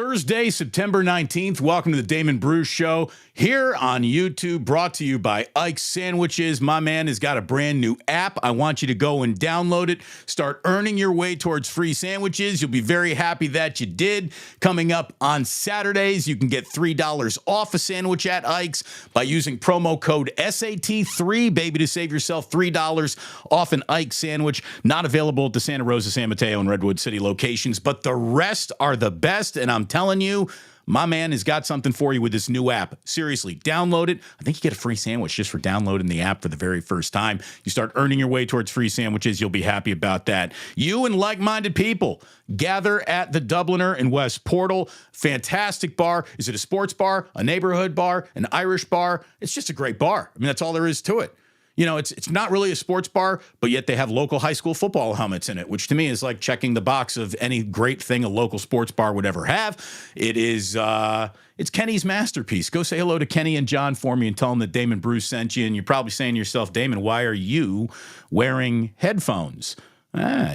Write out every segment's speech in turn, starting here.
Thursday, September 19th. Welcome to the Damon Bruce Show here on YouTube, brought to you by Ike's Sandwiches. My man has got a brand new app. I want you to go and download it. Start earning your way towards free sandwiches. You'll be very happy that you did. Coming up on Saturdays, you can get $3 off a sandwich at Ike's by using promo code SAT3, baby, to save yourself $3 off an Ike's sandwich. Not available at the Santa Rosa, San Mateo, and Redwood City locations, but the rest are the best. And I'm telling you, my man has got something for you with this new app. Seriously, download it. I think you get a free sandwich just for downloading the app for the very first time. You start earning your way towards free sandwiches. You'll be happy about that. You and like-minded people gather at the Dubliner in West Portal. Fantastic bar. Is it a sports bar, a neighborhood bar, an Irish bar? It's just a great bar. I mean, that's all there is to it. You know, it's not really a sports bar, but yet they have local high school football helmets in it, which to me is like checking the box of any great thing a local sports bar would ever have. It is, it's Kenny's masterpiece. Go say hello to Kenny and John for me and tell them that Damon Bruce sent you. And you're probably saying to yourself, Damon, why are you wearing headphones?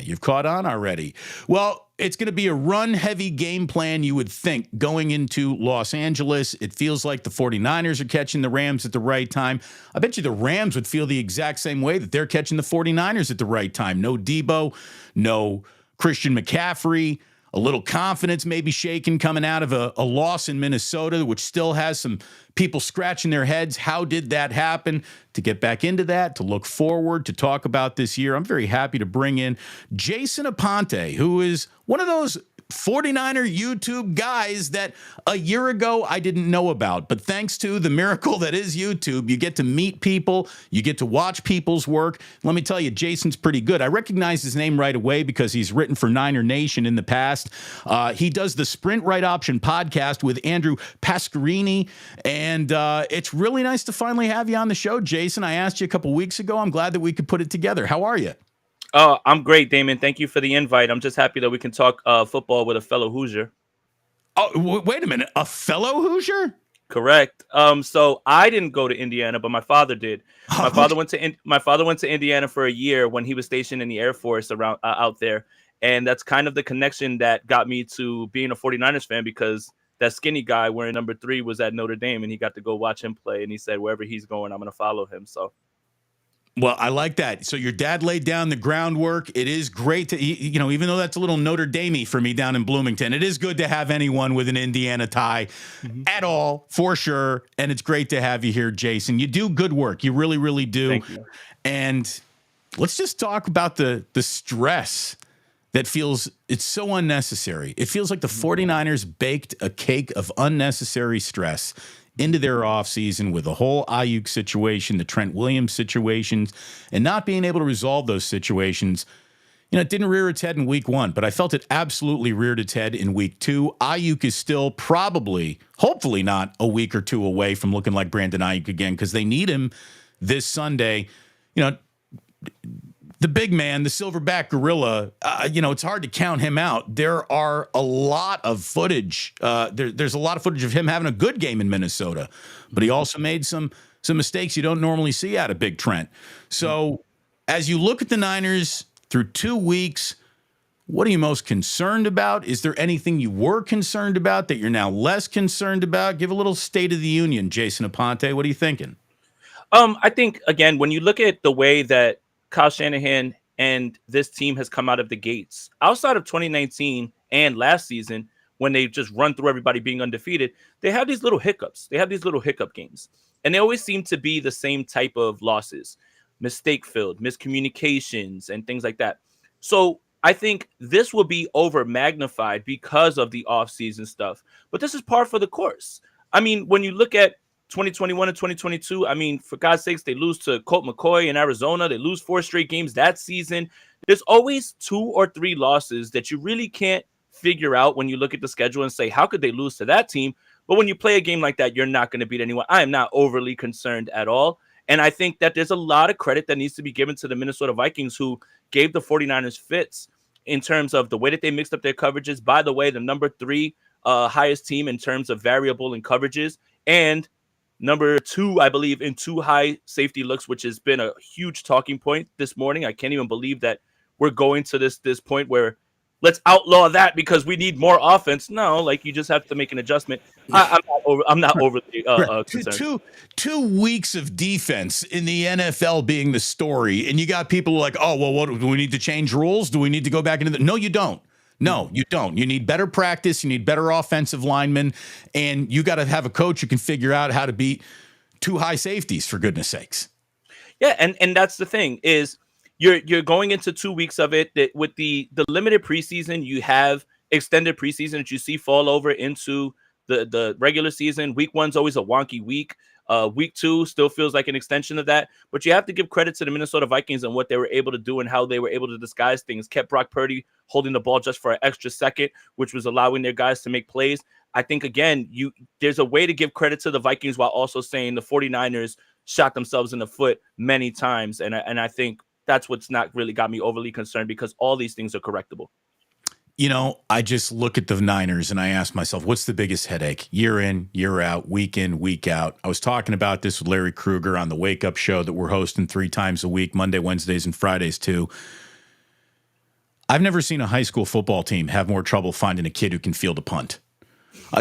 You've caught on already. Well, it's going to be a run-heavy game plan, you would think, going into Los Angeles. It feels like the 49ers are catching the Rams at the right time. I bet you the Rams would feel the exact same way that they're catching the 49ers at the right time. No Deebo, no Christian McCaffrey, a little confidence maybe shaken coming out of a loss in Minnesota, which still has some people scratching their heads. How did that happen? To get back into that, to look forward, to talk about this year, I'm very happy to bring in Jason Aponte, who is one of those 49er YouTube guys that a year ago I didn't know about. But thanks to the miracle that is YouTube, you get to meet people, you get to watch people's work. Let me tell you, Jason's pretty good. I recognize his name right away because he's written for Niner Nation in the past. He does the Sprint Right Option podcast with Andrew Pasquarini, and it's really nice to finally have you on the show, Jason. I asked you a couple weeks ago. I'm glad that we could put it together. How are you? Oh, I'm great, Damon. Thank you for the invite. I'm just happy that we can talk football with a fellow Hoosier. Oh, wait a minute. A fellow Hoosier? Correct. So I didn't go to Indiana, but my father did. My father went to Indiana for a year when he was stationed in the Air Force around out there. And that's kind of the connection that got me to being a 49ers fan, because that skinny guy wearing number 3 was at Notre Dame, and he got to go watch him play. And he said, wherever he's going, I'm going to follow him. So. Well, I like that. So your dad laid down the groundwork. It is great to, you know, even though that's a little Notre Dame-y for me down in Bloomington, it is good to have anyone with an Indiana tie at all, for sure. And it's great to have you here, Jason. You do good work. You really, really do. Thank you. And let's just talk about the stress that it's so unnecessary. It feels like the 49ers baked a cake of unnecessary stress into their offseason with the whole Ayuk situation, the Trent Williams situations, and not being able to resolve those situations. You know, it didn't rear its head in week 1, but I felt it absolutely reared its head in week 2. Ayuk is still probably, hopefully not, a week or 2 away from looking like Brandon Ayuk again, because they need him this Sunday. You know, the big man, the silverback gorilla, you know, it's hard to count him out. There are a lot of footage. There's a lot of footage of him having a good game in Minnesota, but he also made some mistakes you don't normally see out of Big Trent. So as you look at the Niners through 2 weeks, what are you most concerned about? Is there anything you were concerned about that you're now less concerned about? Give a little State of the Union, Jason Aponte. What are you thinking? I think, again, when you look at the way that Kyle Shanahan and this team has come out of the gates, outside of 2019 and last season, when they just run through everybody being undefeated, they have these little hiccups. They have these little hiccup games, and they always seem to be the same type of losses, mistake-filled, miscommunications, and things like that. So I think this will be over magnified because of the offseason stuff, but this is par for the course. I mean, when you look at 2021 and 2022, I mean, for God's sakes, they lose to Colt McCoy in Arizona. They lose 4 straight games that season. There's always 2 or 3 losses that you really can't figure out when you look at the schedule and say, how could they lose to that team? But when you play a game like that, you're not going to beat anyone. I am not overly concerned at all. And I think that there's a lot of credit that needs to be given to the Minnesota Vikings, who gave the 49ers fits in terms of the way that they mixed up their coverages. By the way, the number 3 highest team in terms of variable in coverages, and number 2, I believe, in 2 high safety looks, which has been a huge talking point this morning. I can't even believe that we're going to this point where let's outlaw that because we need more offense. No, like you just have to make an adjustment. I'm not overly Right. concerned. Two weeks of defense in the NFL being the story, and you got people like, oh, well, what do we need to change rules? Do we need to go back into the? No, you don't. No, you don't. You need better practice. You need better offensive linemen, and you got to have a coach who can figure out how to beat two high safeties, for goodness sakes. Yeah, and that's the thing is you're going into 2 weeks of it that with the limited preseason, you have extended preseason that you see fall over into the regular season. Week 1's always a wonky week. Week 2 still feels like an extension of that, but you have to give credit to the Minnesota Vikings and what they were able to do and how they were able to disguise things. Kept Brock Purdy holding the ball just for an extra second, which was allowing their guys to make plays. I think, again, there's a way to give credit to the Vikings while also saying the 49ers shot themselves in the foot many times. And I think that's what's not really got me overly concerned because all these things are correctable. You know, I just look at the Niners and I ask myself, what's the biggest headache? Year in, year out, week in, week out. I was talking about this with Larry Krueger on the Wake Up Show that we're hosting 3 times a week, Monday, Wednesdays, and Fridays too. I've never seen a high school football team have more trouble finding a kid who can field a punt.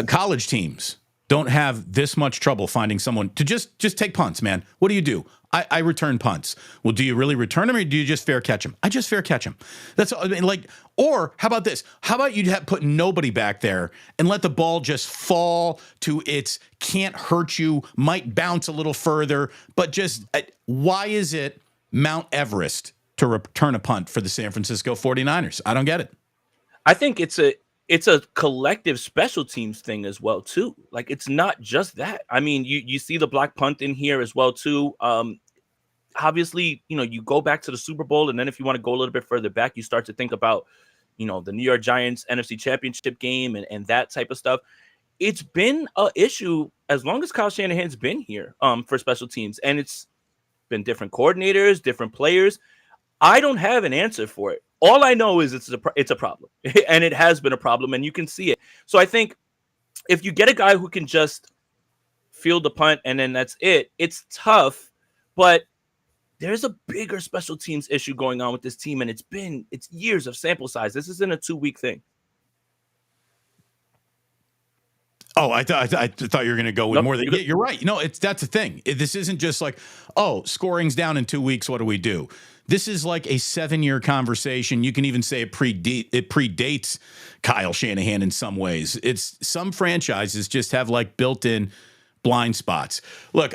College teams don't have this much trouble finding someone to just take punts, man. What do? I return punts. Well, do you really return them or do you just fair catch them? I just fair catch them. That's I mean, like, or how about this? How about you put nobody back there and let the ball just fall to its can't hurt you, might bounce a little further, but just why is it Mount Everest to return a punt for the San Francisco 49ers? I don't get it. I think it's a collective special teams thing as well too. Like it's not just that. I mean, you see the block punt in here as well too. Obviously, you go back to the Super Bowl, and then if you want to go a little bit further back, you start to think about, the New York Giants NFC Championship game and that type of stuff. It's been an issue as long as Kyle Shanahan's been here for special teams, and it's been different coordinators, different players. I don't have an answer for it. All I know is it's a problem, and it has been a problem, and you can see it. So I think if you get a guy who can just field the punt and then that's it, it's tough, but there's a bigger special teams issue going on with this team, and it's years of sample size. This isn't a 2-week thing. Oh, I thought you were going to go with more than you're right. That's the thing. This isn't just like, oh, scoring's down in 2 weeks. What do we do? This is like a 7-year conversation. You can even say it predates Kyle Shanahan in some ways. It's some franchises just have like built-in blind spots. Look,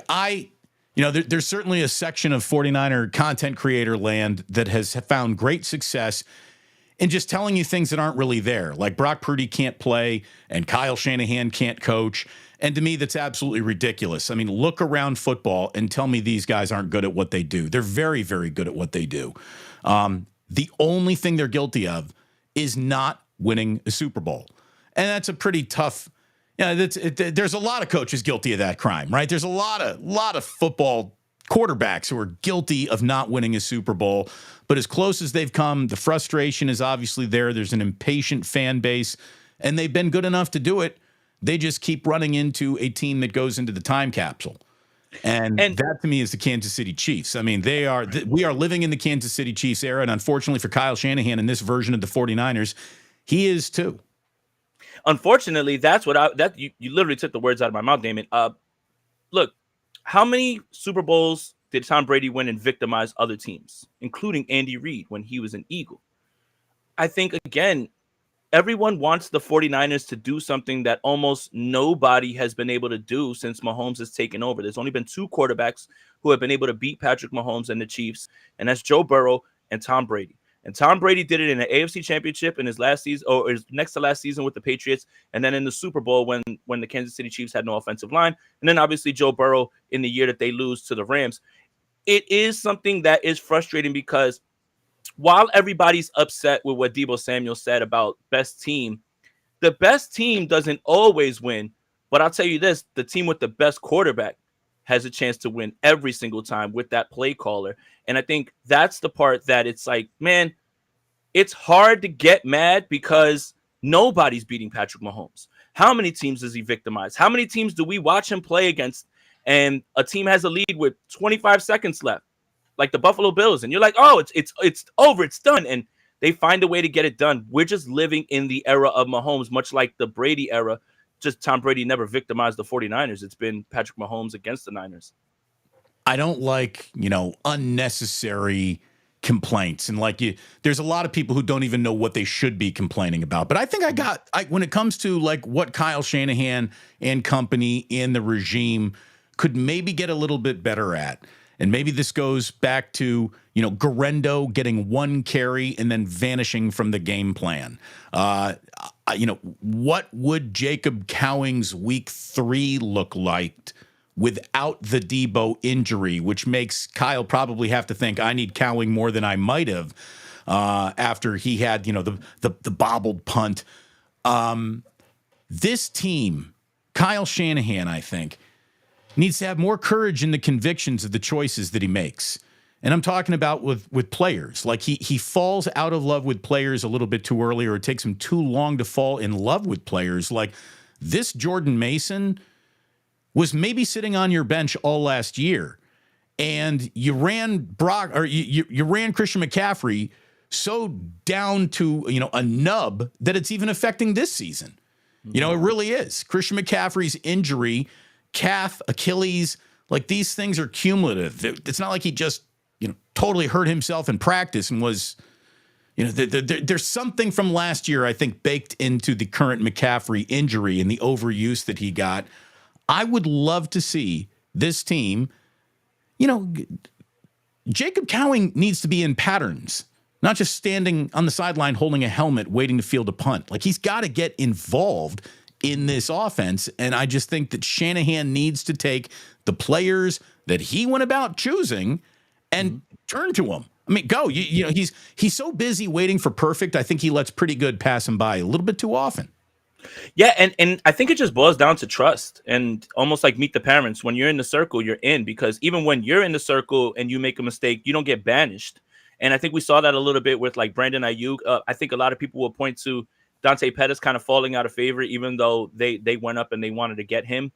there's certainly a section of 49er content creator land that has found great success in just telling you things that aren't really there. Like Brock Purdy can't play and Kyle Shanahan can't coach. And to me, that's absolutely ridiculous. I mean, look around football and tell me these guys aren't good at what they do. They're very, very good at what they do. The only thing they're guilty of is not winning a Super Bowl. And that's a pretty tough, there's a lot of coaches guilty of that crime, right? There's a lot of football quarterbacks who are guilty of not winning a Super Bowl. But as close as they've come, the frustration is obviously there. There's an impatient fan base, and they've been good enough to do it. They just keep running into a team that goes into the time capsule. And that, to me, is the Kansas City Chiefs. I mean, we are living in the Kansas City Chiefs era, and unfortunately for Kyle Shanahan in this version of the 49ers, he is too. Unfortunately, that's what you literally took the words out of my mouth, Damon. Look, how many Super Bowls did Tom Brady win and victimize other teams, including Andy Reid when he was an Eagle? I think, again, everyone wants the 49ers to do something that almost nobody has been able to do since Mahomes has taken over. There's only been 2 quarterbacks who have been able to beat Patrick Mahomes and the Chiefs, and that's Joe Burrow and Tom Brady. And Tom Brady did it in the AFC Championship in his last season, or his next to last season with the Patriots, and then in the Super Bowl when the Kansas City Chiefs had no offensive line, and then obviously Joe Burrow in the year that they lose to the Rams. It is something that is frustrating because while everybody's upset with what Deebo Samuel said about best team, the best team doesn't always win. But I'll tell you this, the team with the best quarterback has a chance to win every single time with that play caller. And I think that's the part that it's like, man, it's hard to get mad because nobody's beating Patrick Mahomes. How many teams does he victimize? How many teams do we watch him play against and a team has a lead with 25 seconds left, like the Buffalo Bills, and you're like, oh, it's over, it's done. And They find a way to get it done. We're just living in the era of Mahomes, much like the Brady era. Just Tom Brady never victimized the 49ers. It's been Patrick Mahomes against the Niners. I don't like, unnecessary complaints. And there's a lot of people who don't even know what they should be complaining about. But I think when it comes to what Kyle Shanahan and company in the regime could maybe get a little bit better at. And maybe this goes back to, Guerrendo getting one carry and then vanishing from the game plan. What would Jacob Cowing's week 3 look like without the Deebo injury, which makes Kyle probably have to think, I need Cowing more than I might have after he had, the bobbled punt. This team, Kyle Shanahan, I think, needs to have more courage in the convictions of the choices that he makes. And I'm talking about with players. He falls out of love with players a little bit too early, or it takes him too long to fall in love with players. Like this Jordan Mason was maybe sitting on your bench all last year, and you ran you ran Christian McCaffrey so down to a nub that it's even affecting this season. It really is. Christian McCaffrey's injury, calf, Achilles, these things are cumulative. It's not like he just totally hurt himself in practice and was. There's something from last year, I think, baked into the current McCaffrey injury and the overuse that he got. I would love to see this team, Jacob Cowing needs to be in patterns, not just standing on the sideline holding a helmet waiting to field a punt. He's got to get involved in this offense, and I just think that Shanahan needs to take the players that he went about choosing and turn to them. I mean, go. He's so busy waiting for perfect. I think he lets pretty good pass him by a little bit too often. Yeah, and I think it just boils down to trust, and almost like Meet the Parents. When you're in the circle, you're in, because even when you're in the circle and you make a mistake, you don't get banished. And I think we saw that a little bit with Brandon Ayuk. I think a lot of people will point to Dante Pettis kind of falling out of favor, even though they went up and they wanted to get him.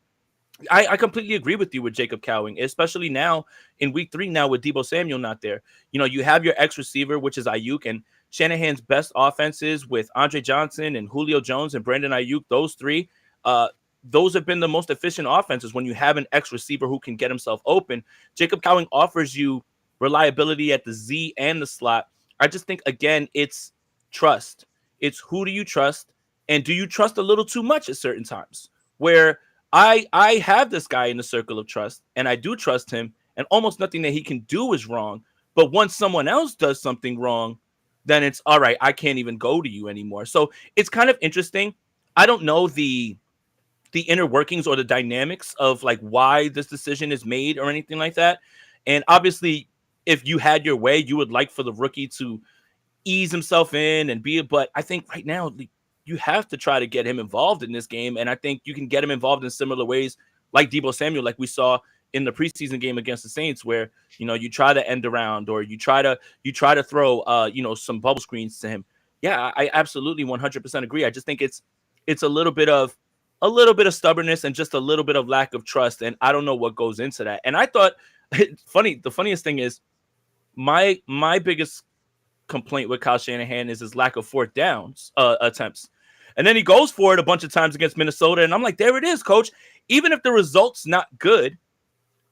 I completely agree with you with Jacob Cowing, especially now in week 3 now with Deebo Samuel not there. You have your ex receiver, which is Ayuk, and Shanahan's best offenses with Andre Johnson and Julio Jones and Brandon Ayuk, those three, those have been the most efficient offenses when you have an ex receiver who can get himself open. Jacob Cowing offers you reliability at the Z and the slot. I just think, again, it's trust. It's who do you trust, and do you trust a little too much at certain times, where I have this guy in the circle of trust, and I do trust him, and almost nothing that he can do is wrong. But once someone else does something wrong, then it's all right, I can't even go to you anymore. So it's kind of interesting. I don't know the inner workings or the dynamics of why this decision is made or anything like that. And obviously, if you had your way, you would like for the rookie to ease himself in and be, but I think right now you have to try to get him involved in this game. And I think you can get him involved in similar ways like Deebo Samuel, like we saw in the preseason game against the Saints, where, you try to end around, or you try to throw, some bubble screens to him. Yeah, I absolutely 100% agree. I just think it's a little bit of stubbornness and just a little bit of lack of trust. And I don't know what goes into that. And I thought the funniest thing is my biggest complaint with Kyle Shanahan is his lack of fourth downs attempts. And then he goes for it a bunch of times against Minnesota. And I'm like, there it is, coach. Even if the result's not good,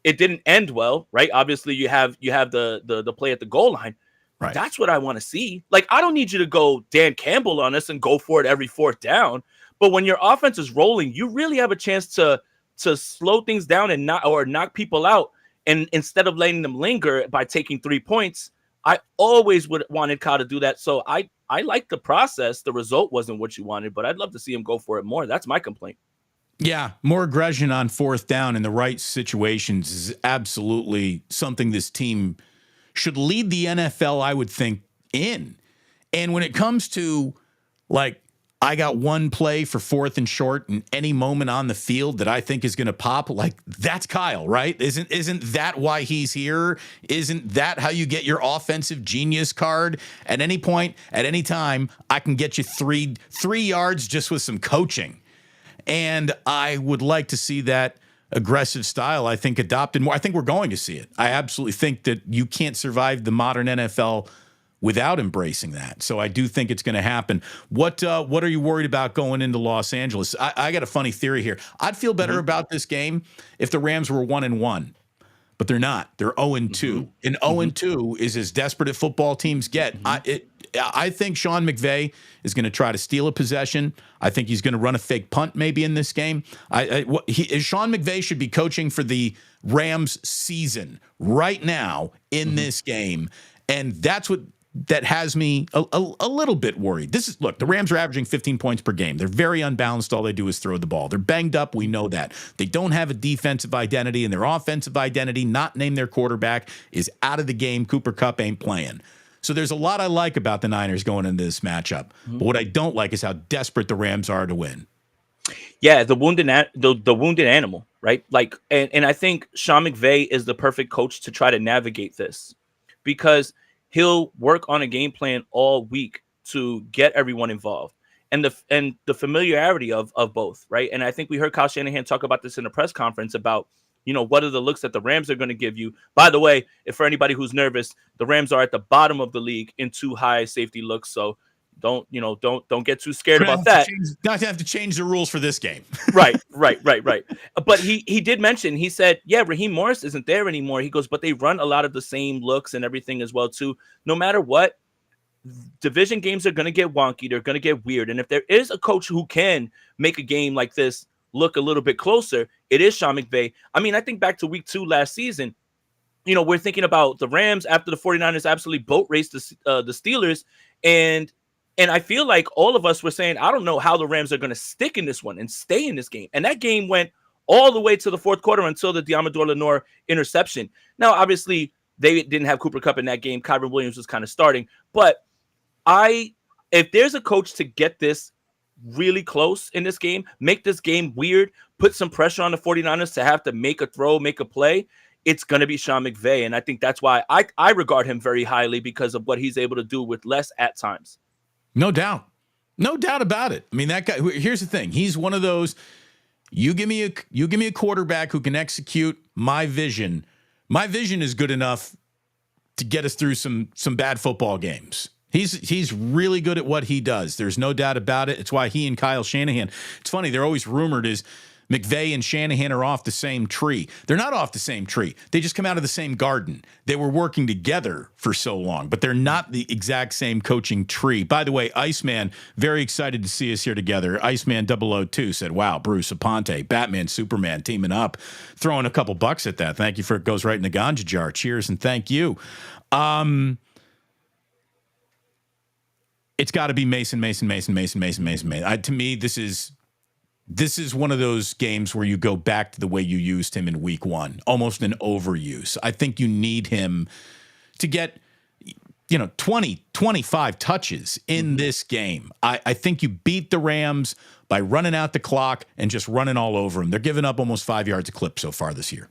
it didn't end well, right? Obviously, you have the play at the goal line. Right. That's what I want to see. I don't need you to go Dan Campbell on us and go for it every fourth down. But when your offense is rolling, you really have a chance to slow things down and knock people out. And instead of letting them linger by taking 3 points, I always wanted Kyle to do that. So I like the process. The result wasn't what you wanted, but I'd love to see him go for it more. That's my complaint. Yeah, more aggression on fourth down in the right situations is absolutely something this team should lead the NFL, I would think, in. And when it comes to, I got one play for 4th and short in any moment on the field that I think is going to pop, that's Kyle, right? Isn't that why he's here? Isn't that how you get your offensive genius card? At any point, at any time, I can get you three yards just with some coaching. And I would like to see that aggressive style, I think, adopted more. I think we're going to see it. I absolutely think that you can't survive the modern NFL without embracing that. So I do think it's going to happen. What are you worried about going into Los Angeles? I got a funny theory here. I'd feel better about this game if the Rams were 1-1. But they're not. They're 0-2. And 0-2 is as desperate as football teams get. I think Sean McVay is going to try to steal a possession. I think he's going to run a fake punt maybe in this game. Sean McVay should be coaching for the Rams season right now in this game. And that's what that has me a little bit worried. Look, the Rams are averaging 15 points per game. They're very unbalanced. All they do is throw the ball. They're banged up. We know that. They don't have a defensive identity, and their offensive identity, not named their quarterback, is out of the game. Cooper Kupp ain't playing. So there's a lot I like about the Niners going into this matchup. But what I don't like is how desperate the Rams are to win. Yeah, the wounded animal, right? Like, and I think Sean McVay is the perfect coach to try to navigate this, because he'll work on a game plan all week to get everyone involved, and the familiarity of both, right? And I think we heard Kyle Shanahan talk about this in a press conference about, what are the looks that the Rams are going to give you. By the way, if for anybody who's nervous, the Rams are at the bottom of the league in too high safety looks. So don't get too scared about that. Not to have to change the rules for this game. Right. But he did mention, he said, yeah, Raheem Morris isn't there anymore. He goes, but they run a lot of the same looks and everything as well too. No matter what, division games are going to get wonky. They're going to get weird. And if there is a coach who can make a game like this look a little bit closer, it is Sean McVay. I mean, I think back to week 2 last season, we're thinking about the Rams after the 49ers absolutely boat raced the Steelers. And I feel like all of us were saying, I don't know how the Rams are going to stick in this one and stay in this game. And that game went all the way to the fourth quarter until the Diamador Lenore interception. Now, obviously, they didn't have Cooper Kupp in that game. Kyron Williams was kind of starting. But if there's a coach to get this really close in this game, make this game weird, put some pressure on the 49ers to have to make a throw, make a play, it's going to be Sean McVay. And I think that's why I regard him very highly, because of what he's able to do with less at times. No doubt about it. I mean, that guy, here's the thing. He's one of those, you give me a quarterback who can execute my vision. My vision is good enough to get us through some bad football games. He's really good at what he does. There's no doubt about it. It's why he and Kyle Shanahan, it's funny, they're always rumored as McVay and Shanahan are off the same tree. They're not off the same tree. They just come out of the same garden. They were working together for so long, but they're not the exact same coaching tree. By the way, Iceman, very excited to see us here together. Iceman 002 said, wow, Bruce Aponte, Batman, Superman teaming up, throwing a couple bucks at that. Thank you it goes right in the ganja jar. Cheers and thank you. It's got to be Mason. To me, this is one of those games where you go back to the way you used him in week 1, almost an overuse. I think you need him to get, 20, 25 touches in this game. I think you beat the Rams by running out the clock and just running all over them. They're giving up almost 5 yards a clip so far this year.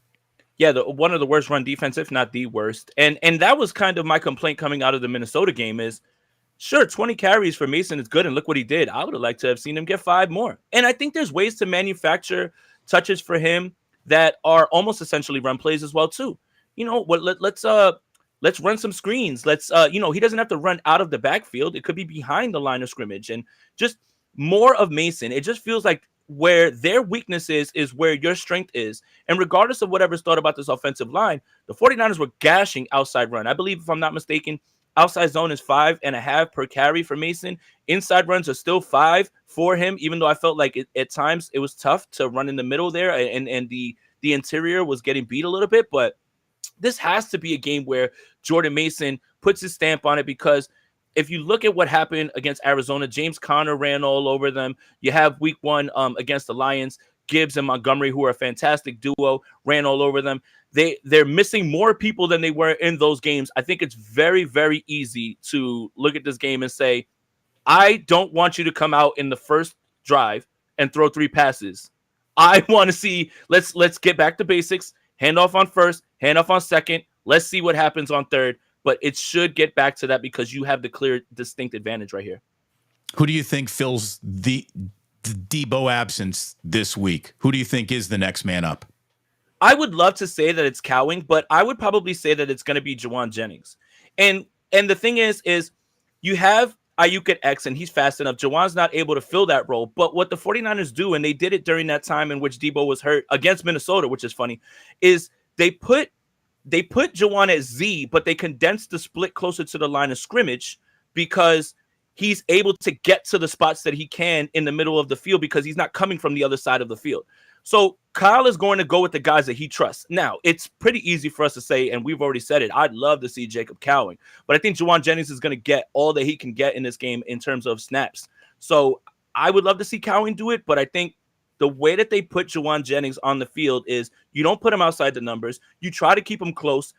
Yeah, one of the worst run defense, if not the worst. And that was kind of my complaint coming out of the Minnesota game is, sure, 20 carries for Mason is good, and look what he did. I would have liked to have seen him get 5 more. And I think there's ways to manufacture touches for him that are almost essentially run plays as well too. Let's run some screens. He doesn't have to run out of the backfield. It could be behind the line of scrimmage, and just more of Mason. It just feels like where their weakness is where your strength is. And regardless of whatever's thought about this offensive line, the 49ers were gashing outside run. I believe, if I'm not mistaken, outside zone is 5.5 per carry for Mason. Inside runs are still 5 for him, even though I felt like at times it was tough to run in the middle there, and the interior was getting beat a little bit. But this has to be a game where Jordan Mason puts his stamp on it, because if you look at what happened against Arizona, James Conner ran all over them. You have week 1 against the Lions, Gibbs and Montgomery, who are a fantastic duo, ran all over them. They're missing more people than they were in those games. I think it's very, very easy to look at this game and say, I don't want you to come out in the first drive and throw 3 passes. I want to see, let's get back to basics, hand off on first, hand off on second. Let's see what happens on third. But it should get back to that, because you have the clear, distinct advantage right here. Who do you think fills the Deebo absence this week? Who do you think is the next man up? I would love to say that it's Cowing, but I would probably say that it's going to be Juwan Jennings. And And the thing is you have Ayuk at X, and he's fast enough. Jawan's not able to fill that role. But what the 49ers do, and they did it during that time in which Deebo was hurt against Minnesota, which is funny, is they put Jawan at Z, but they condensed the split closer to the line of scrimmage because he's able to get to the spots that he can in the middle of the field because he's not coming from the other side of the field. So Kyle is going to go with the guys that he trusts. Now, it's pretty easy for us to say, and we've already said it, I'd love to see Jacob Cowing, but I think Juwan Jennings is going to get all that he can get in this game in terms of snaps. So I would love to see Cowing do it, but I think the way that they put Juwan Jennings on the field is you don't put him outside the numbers. You try to keep him close,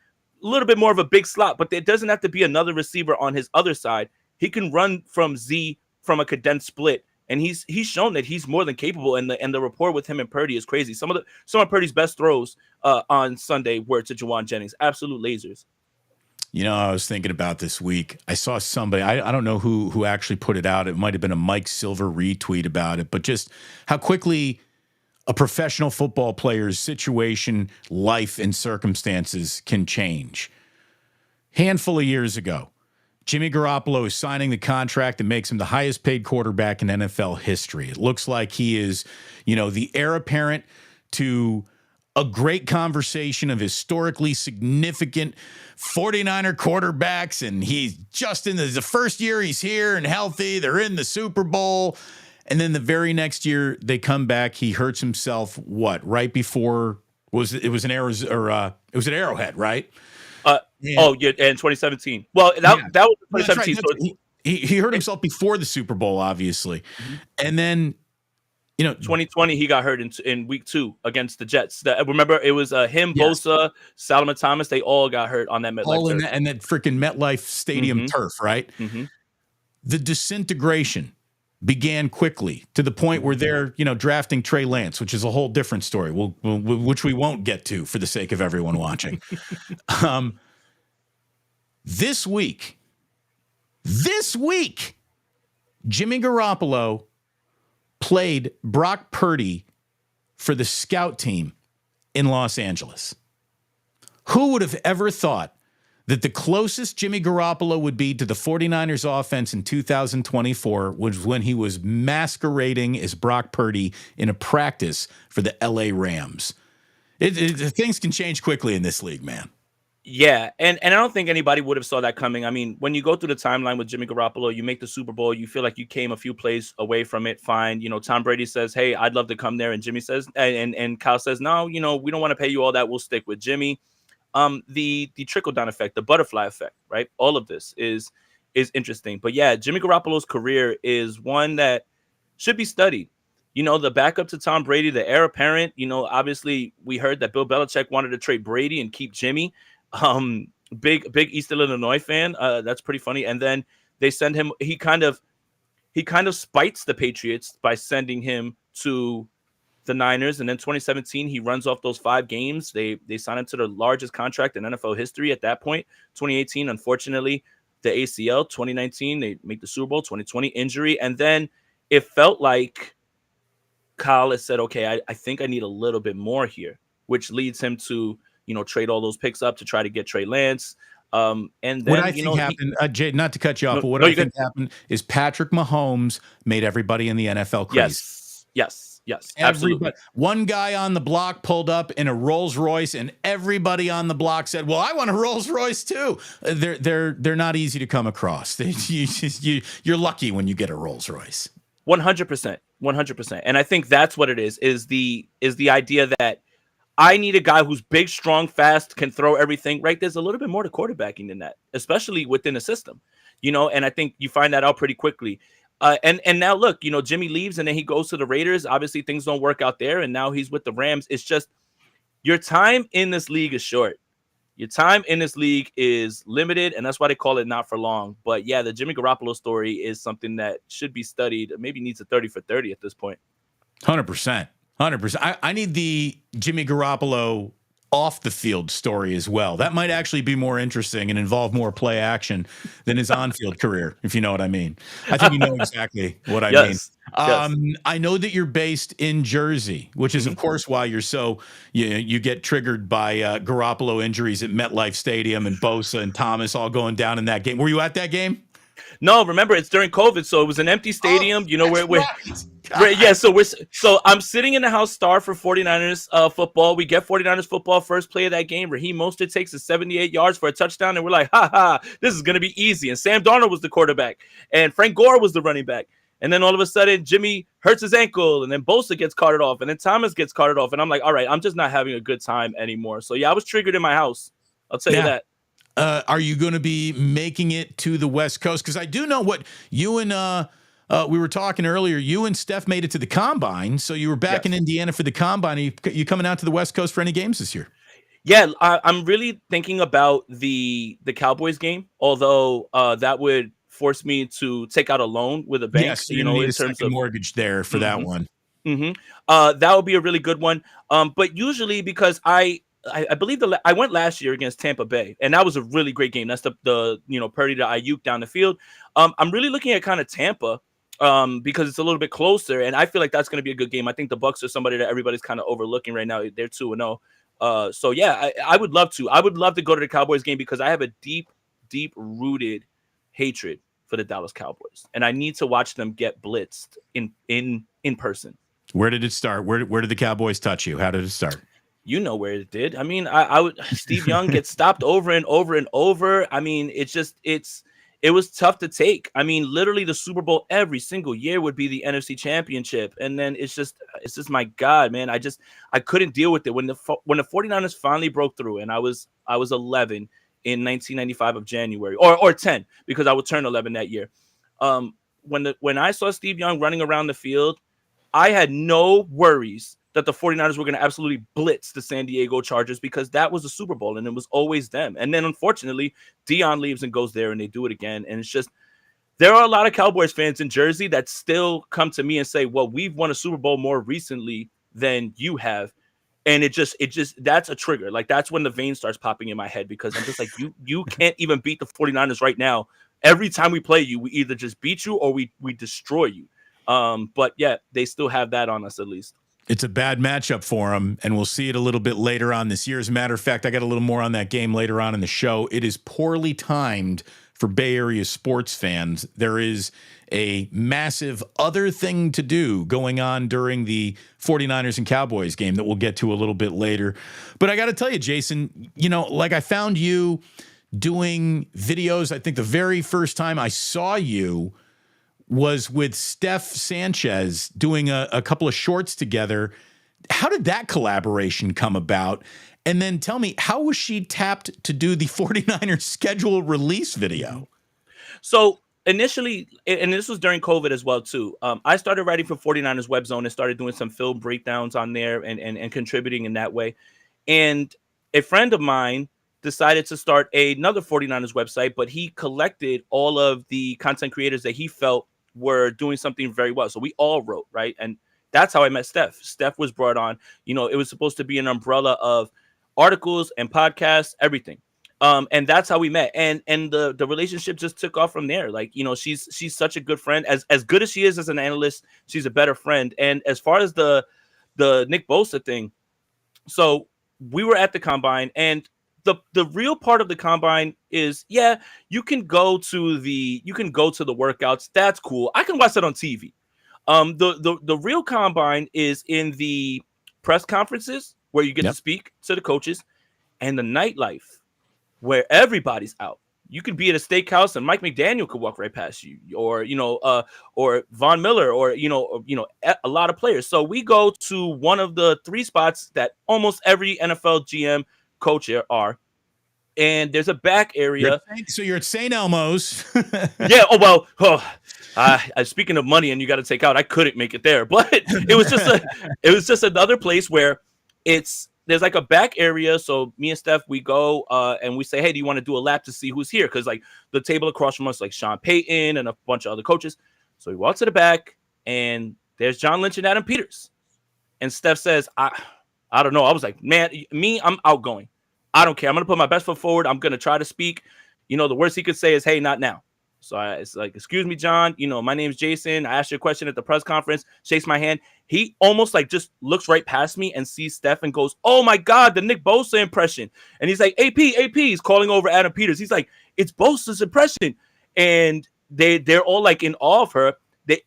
a little bit more of a big slot, but there doesn't have to be another receiver on his other side. He can run from Z from a condensed split. And he's shown that he's more than capable, and the rapport with him and Purdy is crazy. Some of Purdy's best throws on Sunday were to Juwan Jennings, absolute lasers. You know, I was thinking about this week. I saw somebody, I don't know who actually put it out. It might have been a Mike Silver retweet about it, but just how quickly a professional football player's situation, life, and circumstances can change. Handful of years ago, Jimmy Garoppolo is signing the contract that makes him the highest paid quarterback in NFL history. It looks like he is, the heir apparent to a great conversation of historically significant 49er quarterbacks. And he's just in the first year he's here and healthy. They're in the Super Bowl. And then the very next year they come back. He hurts himself. Right before it was an Arrowhead, right? Yeah, in 2017. Well, that was 2017. Right. So he hurt himself before the Super Bowl, obviously. Mm-hmm. And then, 2020, he got hurt in week 2 against the Jets. Remember, it was him, yes. Bosa, Solomon Thomas. They all got hurt on that MetLife turf. And that freaking MetLife Stadium turf, right? Mm-hmm. The disintegration began quickly to the point where they're, drafting Trey Lance, which is a whole different story, which we won't get to for the sake of everyone watching. This week, Jimmy Garoppolo played Brock Purdy for the scout team in Los Angeles. Who would have ever thought that the closest Jimmy Garoppolo would be to the 49ers offense in 2024 was when he was masquerading as Brock Purdy in a practice for the LA Rams? Things can change quickly in this league, man. Yeah, and I don't think anybody would have saw that coming. I mean, when you go through the timeline with Jimmy Garoppolo, you make the Super Bowl, you feel like you came a few plays away from it. Fine, Tom Brady says, "Hey, I'd love to come there," and Jimmy says, and Kyle says, "No, we don't want to pay you all that. We'll stick with Jimmy." The trickle down effect, the butterfly effect, right? All of this is interesting. But yeah, Jimmy Garoppolo's career is one that should be studied. The backup to Tom Brady, the heir apparent. Obviously, we heard that Bill Belichick wanted to trade Brady and keep Jimmy. Big Eastern Illinois fan. That's pretty funny. And then they send him. He kind of spites the Patriots by sending him to the Niners. And then 2017, he runs off those 5 games. They sign him to the largest contract in NFL history at that point. 2018, unfortunately, the ACL. 2019, they make the Super Bowl. 2020, injury. And then it felt like Kyle has said, okay, I think I need a little bit more here, which leads him to trade all those picks up to try to get Trey Lance. And then what I think happened, Jay, not to cut you off, but what I think happened is Patrick Mahomes made everybody in the NFL crazy. Yes, absolutely. One guy on the block pulled up in a Rolls Royce, and everybody on the block said, "Well, I want a Rolls Royce too." They're not easy to come across. You're lucky when you get a Rolls Royce. 100%. And I think that's what it is the idea that I need a guy who's big, strong, fast, can throw everything, right? There's a little bit more to quarterbacking than that, especially within a system, and I think you find that out pretty quickly. And now look, Jimmy leaves and then he goes to the Raiders. Obviously things don't work out there. And now he's with the Rams. It's just your time in this league is short. Your time in this league is limited. And that's why they call it not for long. But yeah, the Jimmy Garoppolo story is something that should be studied. Maybe needs a 30 for 30 at this point. 100%. I need the Jimmy Garoppolo off the field story as well. That might actually be more interesting and involve more play action than his on field career, if you know what I mean. I think you know exactly what I mean. Yes. Yes. I know that you're based in Jersey, which is, of course, why you're so you get triggered by Garoppolo injuries at MetLife Stadium and Bosa and Thomas all going down in that game. Were you at that game? No, remember it's during COVID, so it was an empty stadium. Yeah, so I'm sitting in the house star for 49ers football. We get 49ers football first play of that game. Raheem Mostert takes it 78 yards for a touchdown, and we're like, ha ha, this is gonna be easy. And Sam Darnold was the quarterback, and Frank Gore was the running back. And then all of a sudden, Jimmy hurts his ankle, and then Bosa gets carted off, and then Thomas gets carted off, and I'm like, all right, I'm just not having a good time anymore. So yeah, I was triggered in my house. I'll tell you that. Are you going to be making it to the West Coast? Because I do know what you and we were talking earlier. You and Steph made it to the Combine, so you were back in Indiana for the Combine. Are you coming out to the West Coast for any games this year? Yeah, I'm really thinking about the Cowboys game, although that would force me to take out a loan with a bank. Yes, you need in terms of mortgage there for that one. That would be a really good one. But usually because I believe I went last year against Tampa Bay, and that was a really great game. That's the Purdy to Ayuk down the field. I'm really looking at kind of Tampa because it's a little bit closer, and I feel like that's going to be a good game. I think the Bucs are somebody that everybody's kind of overlooking right now. They're 2-0. So yeah, I would love to. I would love to go to the Cowboys game because I have a deep rooted hatred for the Dallas Cowboys, and I need to watch them get blitzed in person. Where did it start? Where did the Cowboys touch you? How did it start? You know where it did. I mean, I would Steve Young gets stopped over and over and over. I mean, it was tough to take. I mean, literally the Super Bowl every single year would be the NFC Championship. And then it's just my God, man. I couldn't deal with it. When the 49ers finally broke through, and I was 11 in 1995 of January, or 10, because I would turn 11 that year. When I saw Steve Young running around the field, I had no worries that the 49ers were going to absolutely blitz the San Diego Chargers, because that was the Super Bowl and it was always them. And then unfortunately, Dion leaves and goes there and they do it again. And it's just, there are a lot of Cowboys fans in Jersey that still come to me and say, well, we've won a Super Bowl more recently than you have. And it just that's a trigger. Like, that's when the vein starts popping in my head, because I'm just like, you can't even beat the 49ers right now. Every time we play you, we either just beat you or we destroy you. But yeah, they still have that on us at least. It's a bad matchup for them, and we'll see it a little bit later on this year. As a matter of fact, I got a little more on that game later on in the show. It is poorly timed for Bay Area sports fans. There is a massive other thing to do going on during the 49ers and Cowboys game that we'll get to a little bit later. But I got to tell you, Jason, like, I found you doing videos. I think the very first time I saw you was with Steph Sanchez doing a couple of shorts together. How did that collaboration come about? And then tell me, how was she tapped to do the 49ers schedule release video? So initially, and this was during COVID as well too, I started writing for 49ers Web Zone and started doing some film breakdowns on there and contributing in that way. And a friend of mine decided to start another 49ers website, but he collected all of the content creators that he felt were doing something very well. So we all wrote, right? And that's how I met Steph. Steph was brought on. It was supposed to be an umbrella of articles and podcasts, everything. And that's how we met. And the relationship just took off from there. Like, she's such a good friend. As good as she is as an analyst, she's a better friend. And as far as the Nick Bosa thing, so we were at the Combine, and the real part of the Combine is, you can go to the workouts. That's cool. I can watch that on TV. The real Combine is in the press conferences where you get to speak to the coaches, and the nightlife where everybody's out. You could be at a steakhouse and Mike McDaniel could walk right past you, or Von Miller, or a lot of players. So we go to one of the three spots that almost every NFL GM coach here are, and there's a back area. So you're at St. Elmo's. Yeah. Speaking of money, and you got to take out, I couldn't make it there, but it was just another place where there's like a back area. So me and Steph, we go and we say, hey, do you want to do a lap to see who's here? Because like the table across from us, like Sean Payton and a bunch of other coaches. So we walk to the back, and there's John Lynch and Adam Peters. And Steph says, I don't know. I was like, man, I'm outgoing. I don't care. I'm going to put my best foot forward. I'm going to try to speak. The worst he could say is, hey, not now. So it's like, excuse me, John, my name's Jason. I asked you a question at the press conference, shakes my hand. He almost like just looks right past me and sees Steph and goes, oh my God, the Nick Bosa impression. And he's like, AP, he's calling over Adam Peters. He's like, it's Bosa's impression. And they're all like in awe of her.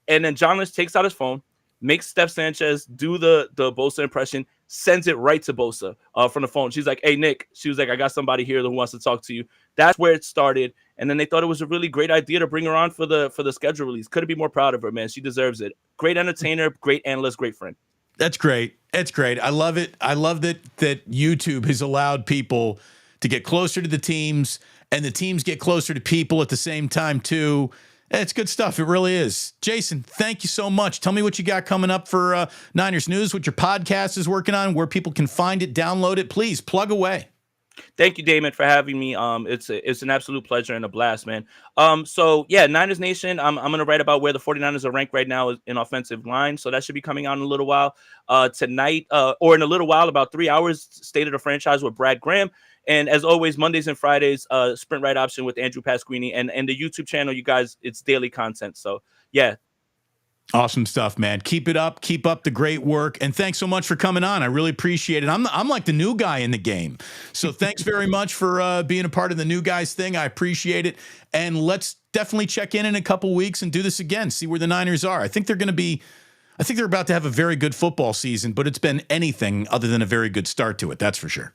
And then John Lynch takes out his phone, makes Steph Sanchez do the Bosa impression, sends it right to Bosa from the phone. She's like, hey, Nick, she was like, I got somebody here who wants to talk to you. That's where it started. And then they thought it was a really great idea to bring her on for the schedule release. Couldn't be more proud of her, man. She deserves it. Great entertainer, great analyst, great friend. That's great. That's great. I love it. I love that YouTube has allowed people to get closer to the teams, and the teams get closer to people at the same time, too. It's good stuff. It really is. Jason, thank you so much. Tell me what you got coming up for Niners News, what your podcast is working on, where people can find it, download it. Please plug away. Thank you, Damon, for having me. It's an absolute pleasure and a blast, man. So yeah, Niners Nation, I'm going to write about where the 49ers are ranked right now in offensive line. So that should be coming out in a little while. Tonight, or in a little while, about 3 hours, State of the Franchise with Brad Graham. And as always, Mondays and Fridays, Sprint Right Option with Andrew Pasquini. And the YouTube channel, you guys, it's daily content. So yeah. Awesome stuff, man. Keep it up. Keep up the great work. And thanks so much for coming on. I really appreciate it. I'm like the new guy in the game. So thanks very much for being a part of the new guys thing. I appreciate it. And let's definitely check in a couple weeks and do this again, see where the Niners are. I think they're about to have a very good football season, but it's been anything other than a very good start to it. That's for sure.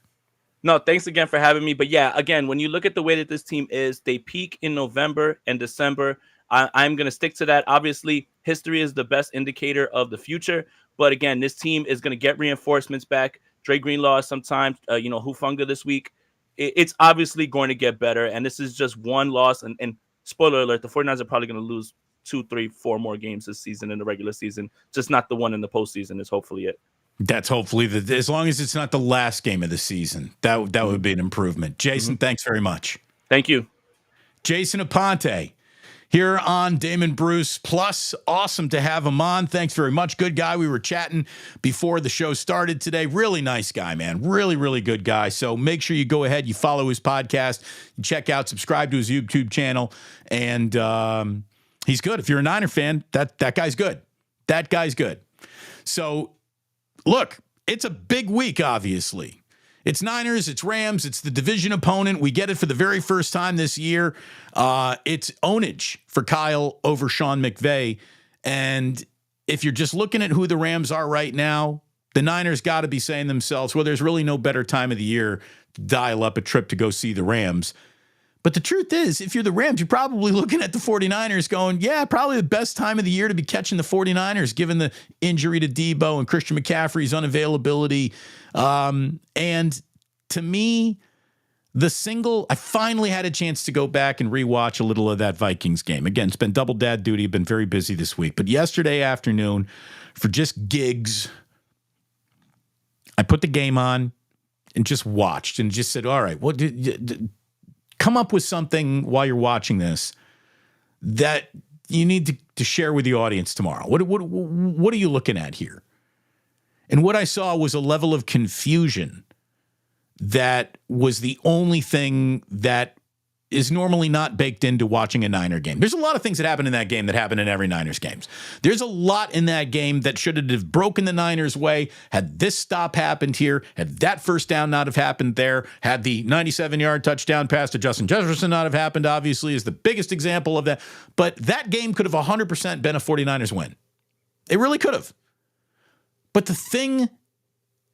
No, thanks again for having me. But yeah, again, when you look at the way that this team is, they peak in November and December. I'm going to stick to that. Obviously, history is the best indicator of the future. But again, this team is going to get reinforcements back. Dre Greenlaw sometime, Hufanga this week. It's obviously going to get better. And this is just one loss. And spoiler alert, the 49ers are probably going to lose 2, 3, 4 more games this season in the regular season. Just not the one in the postseason is hopefully it. That's hopefully as long as it's not the last game of the season. That would be an improvement. Jason, thanks very much. Thank you. Jason Aponte here on Damon Bruce Plus. Awesome to have him on. Thanks very much. Good guy. We were chatting before the show started today. Really nice guy, man. Really, really good guy. So make sure you go ahead, you follow his podcast, you check out, subscribe to his YouTube channel. And he's good. If you're a Niner fan, that guy's good. That guy's good. So look, it's a big week, obviously. It's Niners, it's Rams, it's the division opponent. We get it for the very first time this year. It's ownage for Kyle over Sean McVay. And if you're just looking at who the Rams are right now, the Niners got to be saying to themselves, well, there's really no better time of the year to dial up a trip to go see the Rams. But the truth is, if you're the Rams, you're probably looking at the 49ers going, yeah, probably the best time of the year to be catching the 49ers, given the injury to Deebo and Christian McCaffrey's unavailability. And to me, I finally had a chance to go back and rewatch a little of that Vikings game. Again, it's been double dad duty. I've been very busy this week. But yesterday afternoon, for just gigs, I put the game on and just watched and just said, all right, what come up with something while you're watching this that you need to share with the audience tomorrow. What are you looking at here? And what I saw was a level of confusion that was the only thing that is normally not baked into watching a Niner game. There's a lot of things that happen in that game that happen in every Niners games. There's a lot in that game that should have broken the Niners' way had this stop happened here, had that first down not have happened there, had the 97-yard touchdown pass to Justin Jefferson not have happened, obviously, is the biggest example of that. But that game could have 100% been a 49ers win. It really could have. But the thing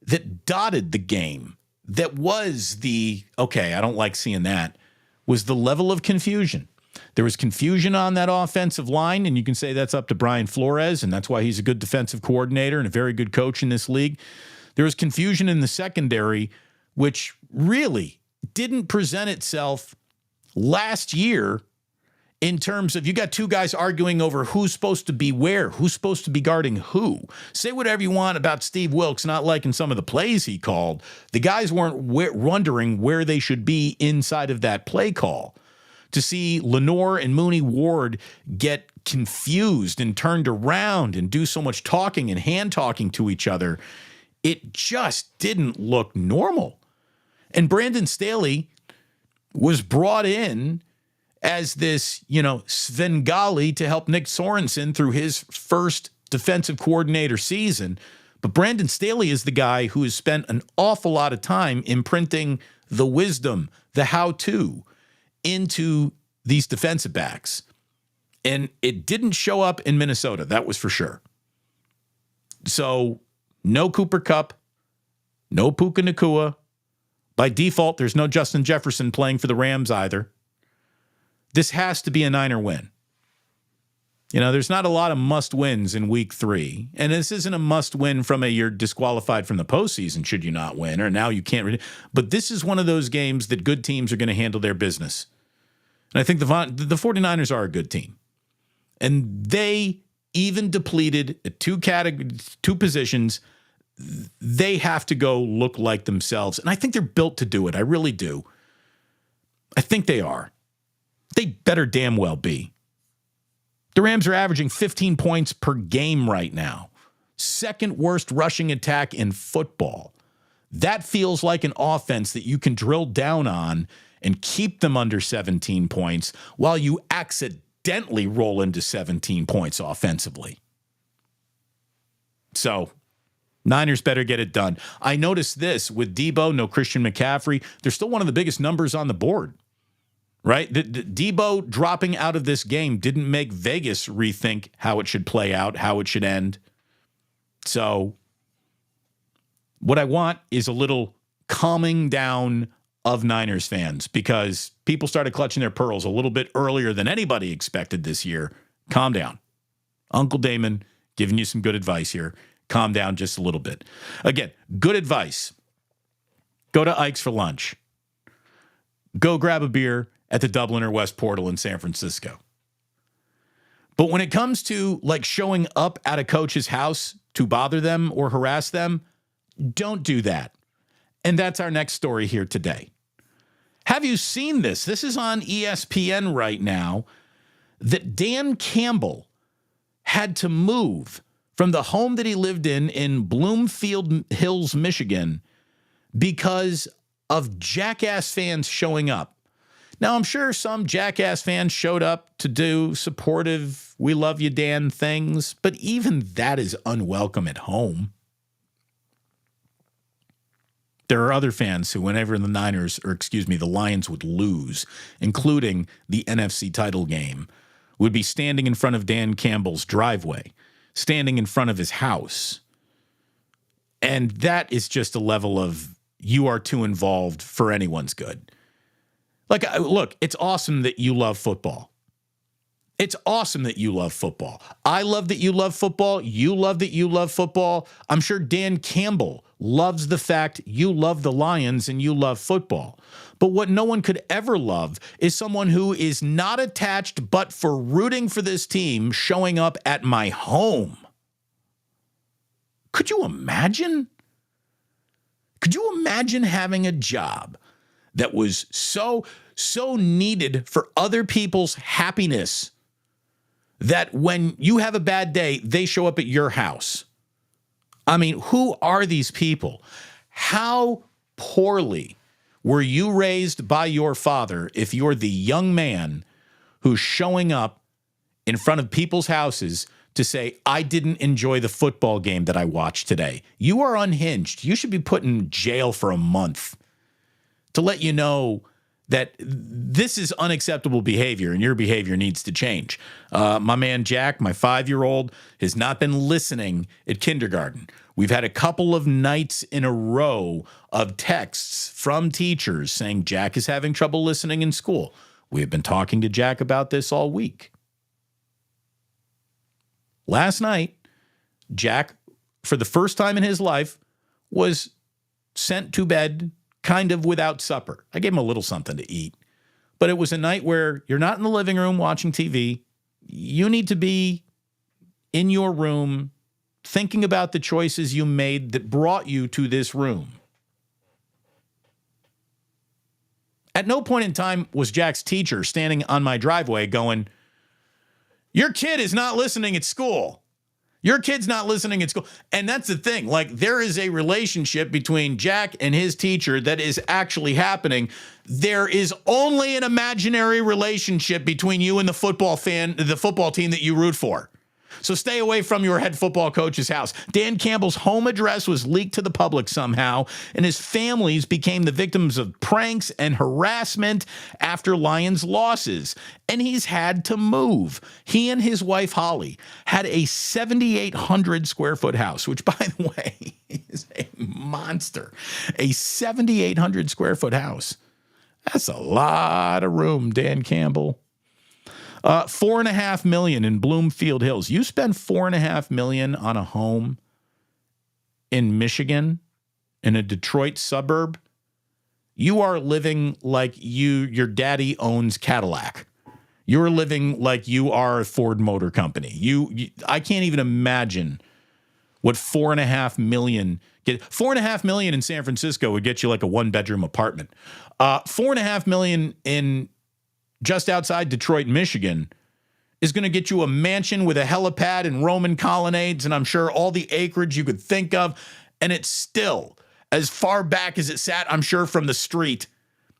that dotted the game, that was I don't like seeing that, was the level of confusion. There was confusion on that offensive line, and you can say that's up to Brian Flores, and that's why he's a good defensive coordinator and a very good coach in this league. There was confusion in the secondary, which really didn't present itself last year in terms of you got two guys arguing over who's supposed to be where, who's supposed to be guarding who. Say whatever you want about Steve Wilks not liking some of the plays he called. The guys weren't wondering where they should be inside of that play call. To see Lenore and Mooney Ward get confused and turned around and do so much talking and hand talking to each other, It just didn't look normal. And Brandon Staley was brought in as this, Svengali to help Nick Sorensen through his first defensive coordinator season. But Brandon Staley is the guy who has spent an awful lot of time imprinting the wisdom, the how-to into these defensive backs. And it didn't show up in Minnesota, that was for sure. So no Cooper Kupp, no Puka Nacua. By default, there's no Justin Jefferson playing for the Rams either. This has to be a Niner win. There's not a lot of must-wins in week 3. And this isn't a must-win from you're disqualified from the postseason should you not win, or now you can't. But this is one of those games that good teams are going to handle their business. And I think the 49ers are a good team. And they even depleted at two positions. They have to go look like themselves. And I think they're built to do it. I really do. I think they are. They better damn well be. The Rams are averaging 15 points per game right now. Second worst rushing attack in football. That feels like an offense that you can drill down on and keep them under 17 points while you accidentally roll into 17 points offensively. So, Niners better get it done. I noticed this with Deebo, no Christian McCaffrey. They're still one of the biggest numbers on the board, right? The Deebo dropping out of this game didn't make Vegas rethink how it should play out, how it should end. So, what I want is a little calming down of Niners fans because people started clutching their pearls a little bit earlier than anybody expected this year. Calm down. Uncle Damon giving you some good advice here. Calm down just a little bit. Again, good advice. Go to Ike's for lunch. Go grab a beer at the Dublin or West Portal in San Francisco. But when it comes to showing up at a coach's house to bother them or harass them, don't do that. And that's our next story here today. Have you seen this? This is on ESPN right now, that Dan Campbell had to move from the home that he lived in Bloomfield Hills, Michigan, because of Jackass fans showing up. Now, I'm sure some Jackass fans showed up to do supportive, we love you, Dan things, but even that is unwelcome at home. There are other fans who, whenever the the Lions would lose, including the NFC title game, would be standing in front of Dan Campbell's driveway, standing in front of his house. And that is just a level of you are too involved for anyone's good. Look, it's awesome that you love football. It's awesome that you love football. I love that you love football. You love that you love football. I'm sure Dan Campbell loves the fact you love the Lions and you love football. But what no one could ever love is someone who is not attached but for rooting for this team showing up at my home. Could you imagine? Could you imagine having a job that was so needed for other people's happiness that when you have a bad day, they show up at your house? I mean, who are these people? How poorly were you raised by your father if you're the young man who's showing up in front of people's houses to say, I didn't enjoy the football game that I watched today? You are unhinged. You should be put in jail for a month to let you know that this is unacceptable behavior and your behavior needs to change. My man Jack, my 5-year-old, has not been listening at kindergarten. We've had a couple of nights in a row of texts from teachers saying Jack is having trouble listening in school. We have been talking to Jack about this all week. Last night, Jack, for the first time in his life, was sent to bed kind of without supper. I gave him a little something to eat. But it was a night where you're not in the living room watching TV. You need to be in your room thinking about the choices you made that brought you to this room. At no point in time was Jack's teacher standing on my driveway going, your kid is not listening at school. Your kid's not listening in school. And that's the thing. Like, there is a relationship between Jack and his teacher that is actually happening. There is only an imaginary relationship between you and the football team that you root for. So stay away from your head football coach's house. Dan Campbell's home address was leaked to the public somehow, and his families became the victims of pranks and harassment after Lions losses. And he's had to move. He and his wife, Holly, had a 7,800 square foot house, which, by the way, is a monster. A 7,800 square foot house. That's a lot of room, Dan Campbell. $4.5 million in Bloomfield Hills. You spend $4.5 million on a home in Michigan, in a Detroit suburb. You are living like your daddy owns Cadillac. You're living like you are Ford Motor Company. I can't even imagine what $4.5 million get. $4.5 million in San Francisco would get you like a 1-bedroom apartment. $4.5 million in just outside Detroit, Michigan, is going to get you a mansion with a helipad and Roman colonnades, and I'm sure all the acreage you could think of. And it's still, as far back as it sat, I'm sure from the street,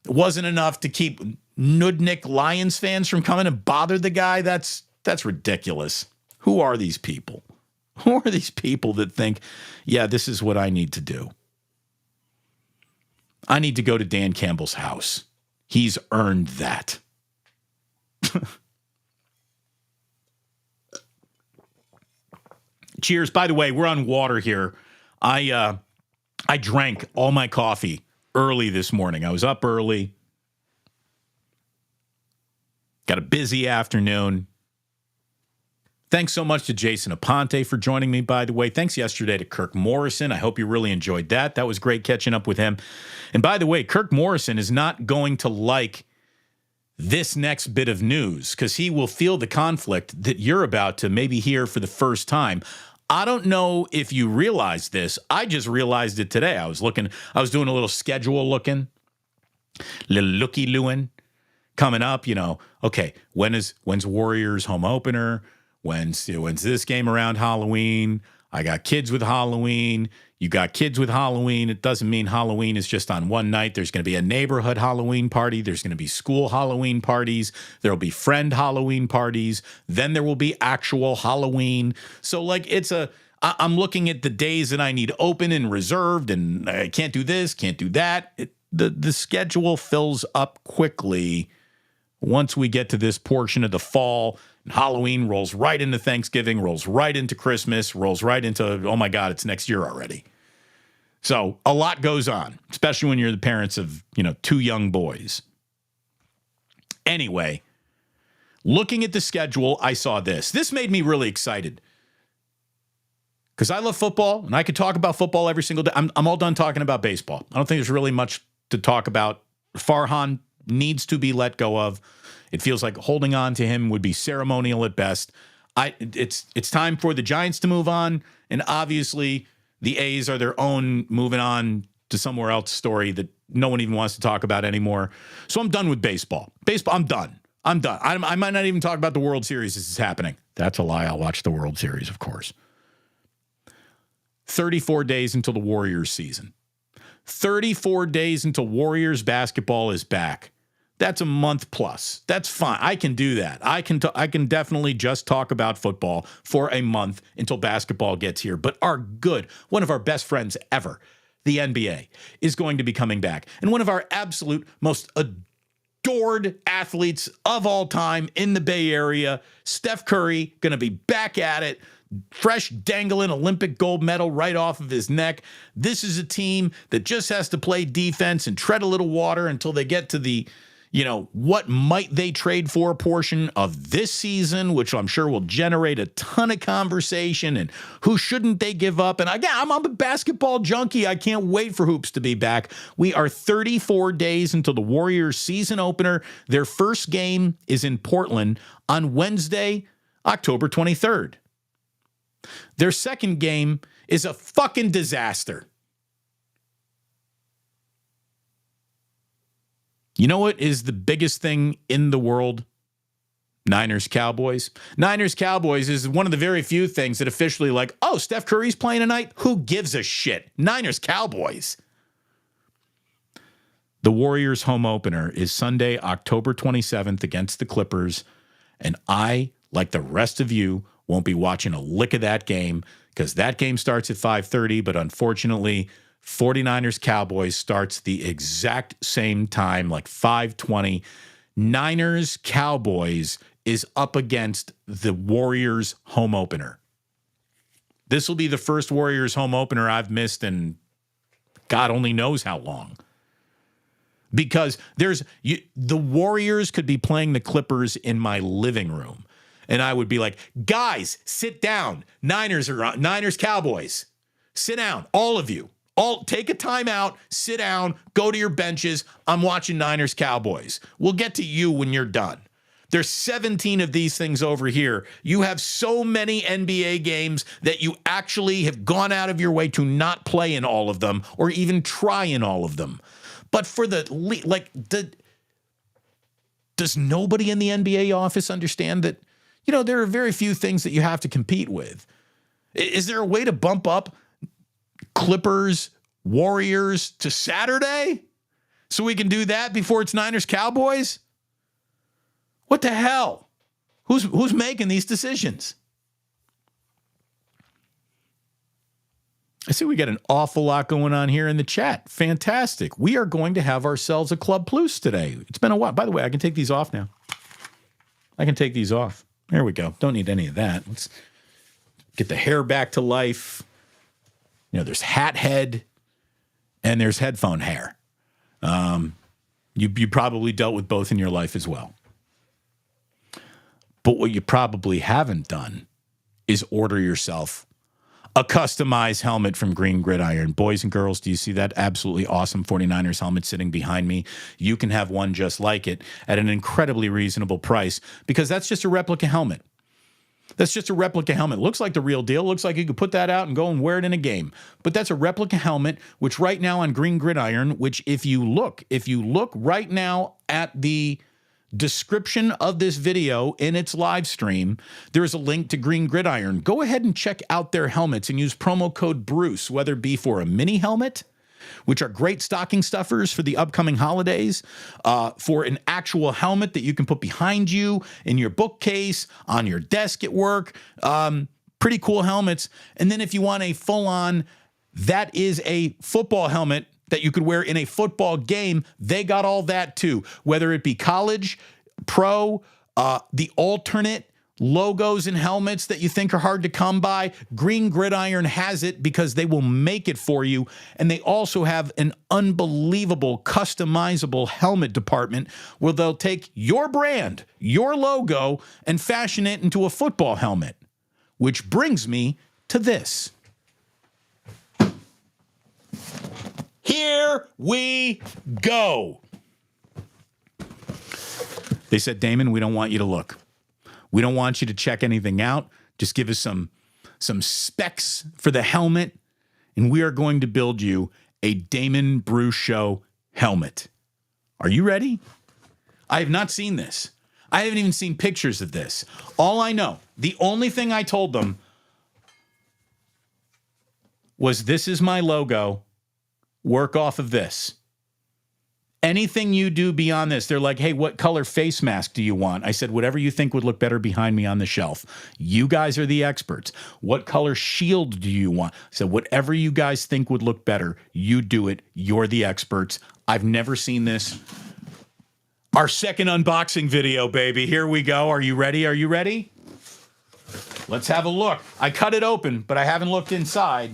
wasn't enough to keep Nudnik Lions fans from coming and bother the guy. That's ridiculous. Who are these people? Who are these people that think, yeah, this is what I need to do? I need to go to Dan Campbell's house. He's earned that. Cheers. By the way, we're on water here. I drank all my coffee early this morning. I was up early. Got a busy afternoon. Thanks so much to Jason Aponte for joining me, by the way. Thanks yesterday to Kirk Morrison. I hope you really enjoyed that. That was great catching up with him. And by the way, Kirk Morrison is not going to like this next bit of news because he will feel the conflict that you're about to maybe hear for the first time. I don't know if you realize this. I just realized it today. I was doing a little schedule looking, little looky-looing, coming up, okay, when's Warriors home opener? When's this game around Halloween? I got kids with Halloween. You got kids with Halloween. It doesn't mean Halloween is just on one night. There's going to be a neighborhood Halloween party. There's going to be school Halloween parties. There will be friend Halloween parties. Then there will be actual Halloween. So I'm looking at the days that I need open and reserved, and I can't do this, can't do that. The schedule fills up quickly once we get to this portion of the fall. Halloween rolls right into Thanksgiving, rolls right into Christmas, rolls right into, oh my God, it's next year already. So a lot goes on, especially when you're the parents of, 2 young boys. Anyway, looking at the schedule, I saw this. This made me really excited because I love football and I could talk about football every single day. I'm all done talking about baseball. I don't think there's really much to talk about. Farhan needs to be let go of. It feels like holding on to him would be ceremonial at best. It's time for the Giants to move on, and obviously the A's are their own moving on to somewhere else story that no one even wants to talk about anymore. So I'm done with baseball. I'm done. I might not even talk about the World Series as it's happening. That's a lie. I'll watch the World Series, of course. 34 days until the Warriors season. 34 days until Warriors basketball is back. That's a month plus. That's fine. I can do that. I can definitely just talk about football for a month until basketball gets here. But one of our best friends ever, the NBA, is going to be coming back. And one of our absolute most adored athletes of all time in the Bay Area, Steph Curry, going to be back at it. Fresh dangling Olympic gold medal right off of his neck. This is a team that just has to play defense and tread a little water until they get to the what might they trade for portion of this season, which I'm sure will generate a ton of conversation, and who shouldn't they give up? And again, I'm a basketball junkie. I can't wait for hoops to be back. We are 34 days until the Warriors season opener. Their first game is in Portland on Wednesday, October 23rd. Their second game is a fucking disaster. You know what is the biggest thing in the world Niners Cowboys. Niners Cowboys is one of the very few things that officially like, oh, Steph Curry's playing tonight? Who gives a shit? Niners Cowboys. The Warriors home opener is Sunday, October 27th against the Clippers. And I, like the rest of you, won't be watching a lick of that game because that game starts at 5:30. But unfortunately, 49ers Cowboys starts the exact same time, like 5:20. Niners Cowboys is up against the Warriors home opener. This will be the first Warriors home opener I've missed in God only knows how long. Because the Warriors could be playing the Clippers in my living room. And I would be like, guys, sit down. Niners Cowboys. Sit down. All of you. All take a timeout, sit down, go to your benches. I'm watching Niners Cowboys. We'll get to you when you're done. There's 17 of these things over here. You have so many NBA games that you actually have gone out of your way to not play in all of them or even try in all of them. But for does nobody in the NBA office understand that, there are very few things that you have to compete with? Is there a way to bump up Clippers, Warriors to Saturday so we can do that before it's Niners Cowboys? What the hell? Who's making these decisions? I see we got an awful lot going on here in the chat. Fantastic. We are going to have ourselves a Club Plus today. It's been a while. By the way, I can take these off now. I can take these off. There we go. Don't need any of that. Let's get the hair back to life. There's hat head and there's headphone hair. You probably dealt with both in your life as well. But what you probably haven't done is order yourself a customized helmet from Green Gridiron. Boys and girls, do you see that absolutely awesome 49ers helmet sitting behind me? You can have one just like it at an incredibly reasonable price because that's just a replica helmet. That's just a replica helmet. Looks like the real deal. Looks like you could put that out and go and wear it in a game. But that's a replica helmet, which right now on Green Gridiron, which if you look right now at the description of this video in its live stream, there's a link to Green Gridiron. Go ahead and check out their helmets and use promo code Bruce, whether it be for a mini helmet, which are great stocking stuffers for the upcoming holidays, for an actual helmet that you can put behind you in your bookcase, on your desk at work. Pretty cool helmets. And then if you want a full-on, that is a football helmet that you could wear in a football game, they got all that too. Whether it be college, pro, the alternate logos and helmets that you think are hard to come by, Green Gridiron has it because they will make it for you. And they also have an unbelievable customizable helmet department where they'll take your brand, your logo, and fashion it into a football helmet. Which brings me to this. Here we go. They said, Damon, we don't want you to look. We don't want you to check anything out. Just give us some specs for the helmet, and we are going to build you a Damon Bruce Show helmet. Are you ready? I have not seen this. I haven't even seen pictures of this. All I know, the only thing I told them was this is my logo. Work off of this. Anything you do beyond this, they're like, hey, what color face mask do you want? I said, whatever you think would look better behind me on the shelf. You guys are the experts. What color shield do you want? I said, whatever you guys think would look better, you do it. You're the experts. I've never seen this. Our second unboxing video, baby. Here we go. Are you ready? Are you ready? Let's have a look. I cut it open, but I haven't looked inside.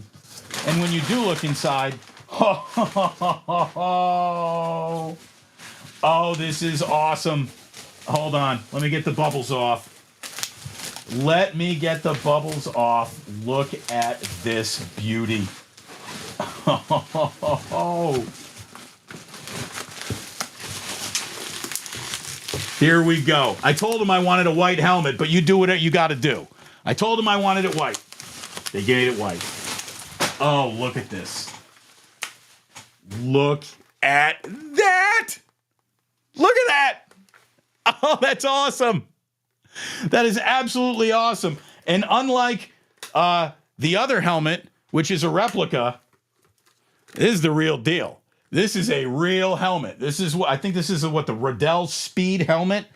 And when you do look inside, oh, this is awesome. Hold on. Let me get the bubbles off. Let me get the bubbles off. Look at this beauty. Here we go. I told him I wanted a white helmet, but you do what you got to do. I told him I wanted it white. They gave it white. Oh, look at this. Look at that. Look at that. Oh, that's awesome. That is absolutely awesome. And unlike the other helmet, which is a replica, this is the real deal. This is a real helmet. This is what I think this is the Riddell Speed helmet.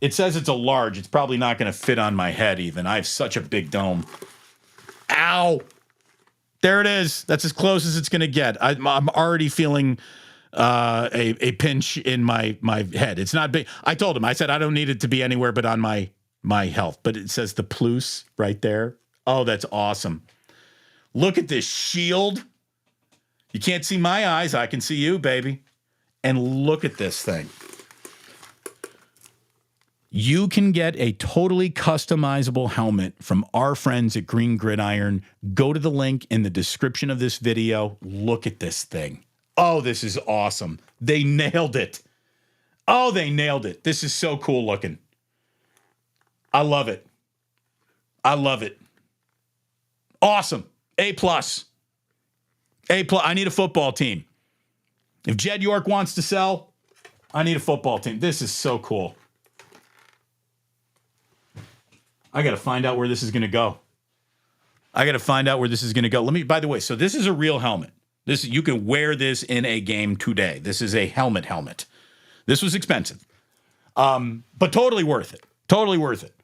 It says it's a large. It's probably not going to fit on my head even. I have such a big dome. Ow. There it is. That's as close as it's going to get. I'm already feeling a pinch in my head. It's not big. I told him, I said, I don't need it to be anywhere but on my health. But it says the Plus right there. Oh, that's awesome. Look at this shield. You can't see my eyes. I can see you, baby. And look at this thing. You can get a totally customizable helmet from our friends at Green Gridiron. Go to the link in the description of this video. Look at this thing. Oh, this is awesome. They nailed it. Oh, they nailed it. This is so cool looking. I love it. I love it. Awesome. A+. A+. I need a football team. If Jed York wants to sell, I need a football team. This is so cool. I got to find out where this is going to go. By the way, so this is a real helmet. You can wear this in a game today. This is a helmet. This was expensive. But totally worth it. Totally worth it.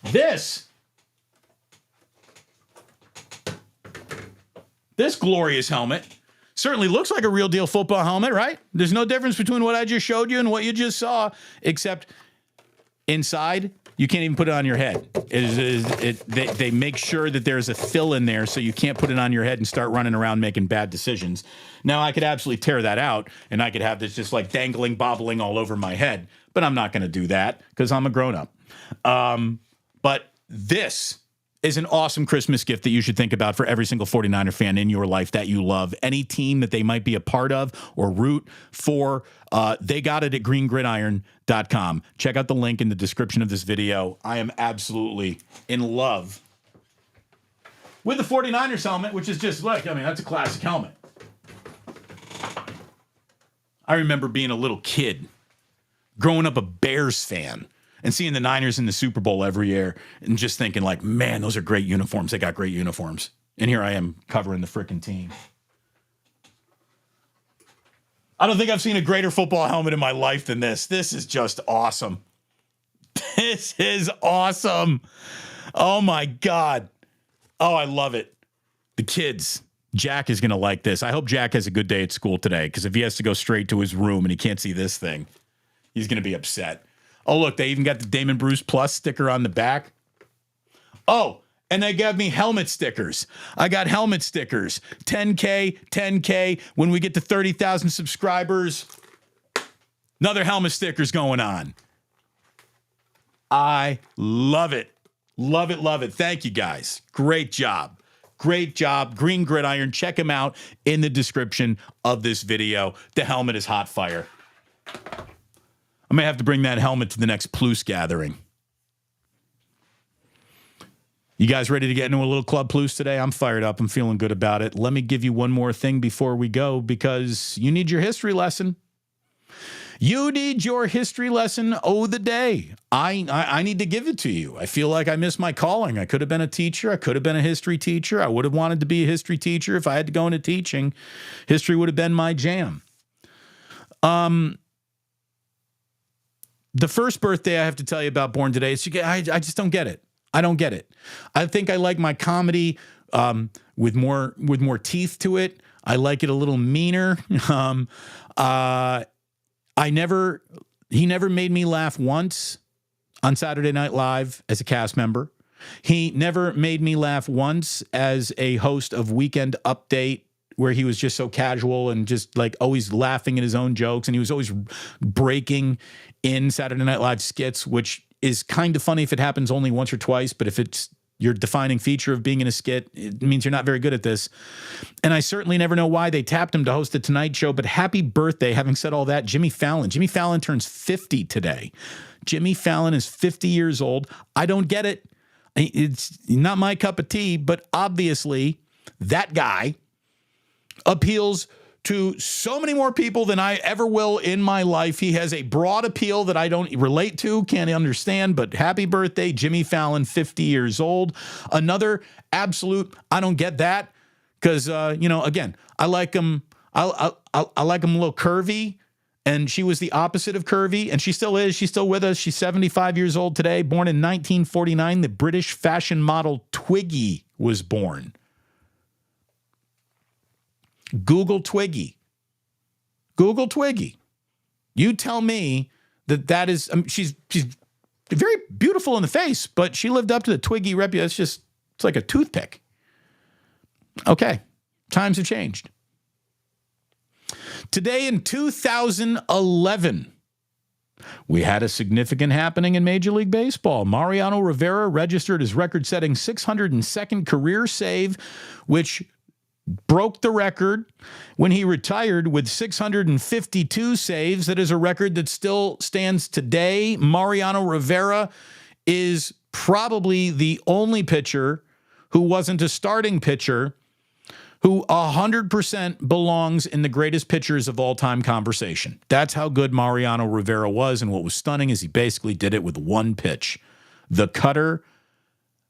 This glorious helmet certainly looks like a real deal football helmet, right? There's no difference between what I just showed you and what you just saw, except inside, you can't even put it on your head. They make sure that there's a fill in there so you can't put it on your head and start running around making bad decisions. Now, I could absolutely tear that out, and I could have this just like dangling, bobbling all over my head, but I'm not going to do that because I'm a grown-up. But this is an awesome Christmas gift that you should think about for every single 49er fan in your life that you love. Any team that they might be a part of or root for, they got it at greengridiron.com. Check out the link in the description of this video. I am absolutely in love with the 49ers helmet, which is just like, that's a classic helmet. I remember being a little kid, growing up a Bears fan, and seeing the Niners in the Super Bowl every year and just thinking like, man, those are great uniforms. They got great uniforms. And here I am covering the freaking team. I don't think I've seen a greater football helmet in my life than this. This is just awesome. This is awesome. Oh my God. Oh, I love it. The kids. Jack is going to like this. I hope Jack has a good day at school today, because if he has to go straight to his room and he can't see this thing, he's going to be upset. Oh, look, they even got the Damon Bruce Plus sticker on the back. Oh, and they gave me helmet stickers. I got helmet stickers. 10K. When we get to 30,000 subscribers, another helmet sticker's going on. I love it. Love it. Thank you, guys. Great job. Green Gridiron. Check them out in the description of this video. The helmet is hot fire. I may have to bring that helmet to the next Plus gathering. You guys ready to get into a little Club Plus today? I'm fired up. I'm feeling good about it. Let me give you one more thing before we go, because you need your history lesson. You need your history lesson the day. I need to give it to you. I feel like I missed my calling. I could have been a teacher. I could have been a history teacher. I would have wanted to be a history teacher if I had to go into teaching. History would have been my jam. The first birthday I have to tell you about born today is I just don't get it. I don't get it. I think I like my comedy with more teeth to it. I like it a little meaner. He never made me laugh once on Saturday Night Live as a cast member. He never made me laugh once as a host of Weekend Update, where he was just so casual and just like always laughing at his own jokes. And he was always breaking in Saturday Night Live skits, which is kind of funny if it happens only once or twice. But if it's your defining feature of being in a skit, it means you're not very good at this. And I certainly never know why they tapped him to host the Tonight Show. But happy birthday. Having said all that, Jimmy Fallon. Jimmy Fallon turns 50 today. Jimmy Fallon is 50 years old. I don't get it. It's not my cup of tea, but obviously that guy appeals to so many more people than I ever will in my life. He has a broad appeal that I don't relate to, can't understand, but happy birthday, Jimmy Fallon, 50 years old. Another absolute, I don't get that, because, again, I like him. I like him a little curvy, and she was the opposite of curvy, and she still is. She's still with us. She's 75 years old today, born in 1949. The British fashion model Twiggy was born. Google Twiggy. Google Twiggy. You tell me that is, she's very beautiful in the face, but she lived up to the Twiggy reputation. It's like a toothpick. Okay. Times have changed. Today in 2011, we had a significant happening in Major League Baseball. Mariano Rivera registered his record-setting 602nd career save, which broke the record when he retired with 652 saves. That is a record that still stands today. Mariano Rivera is probably the only pitcher who wasn't a starting pitcher who 100% belongs in the greatest pitchers of all time conversation. That's how good Mariano Rivera was, and what was stunning is he basically did it with one pitch, the cutter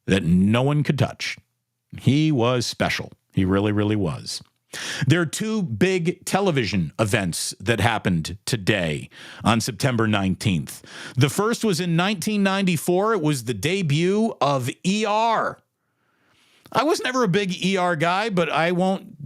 that no one could touch. He was special. He really, really was. There are two big television events that happened today on September 19th. The first was in 1994. It was the debut of ER. I was never a big ER guy, but I won't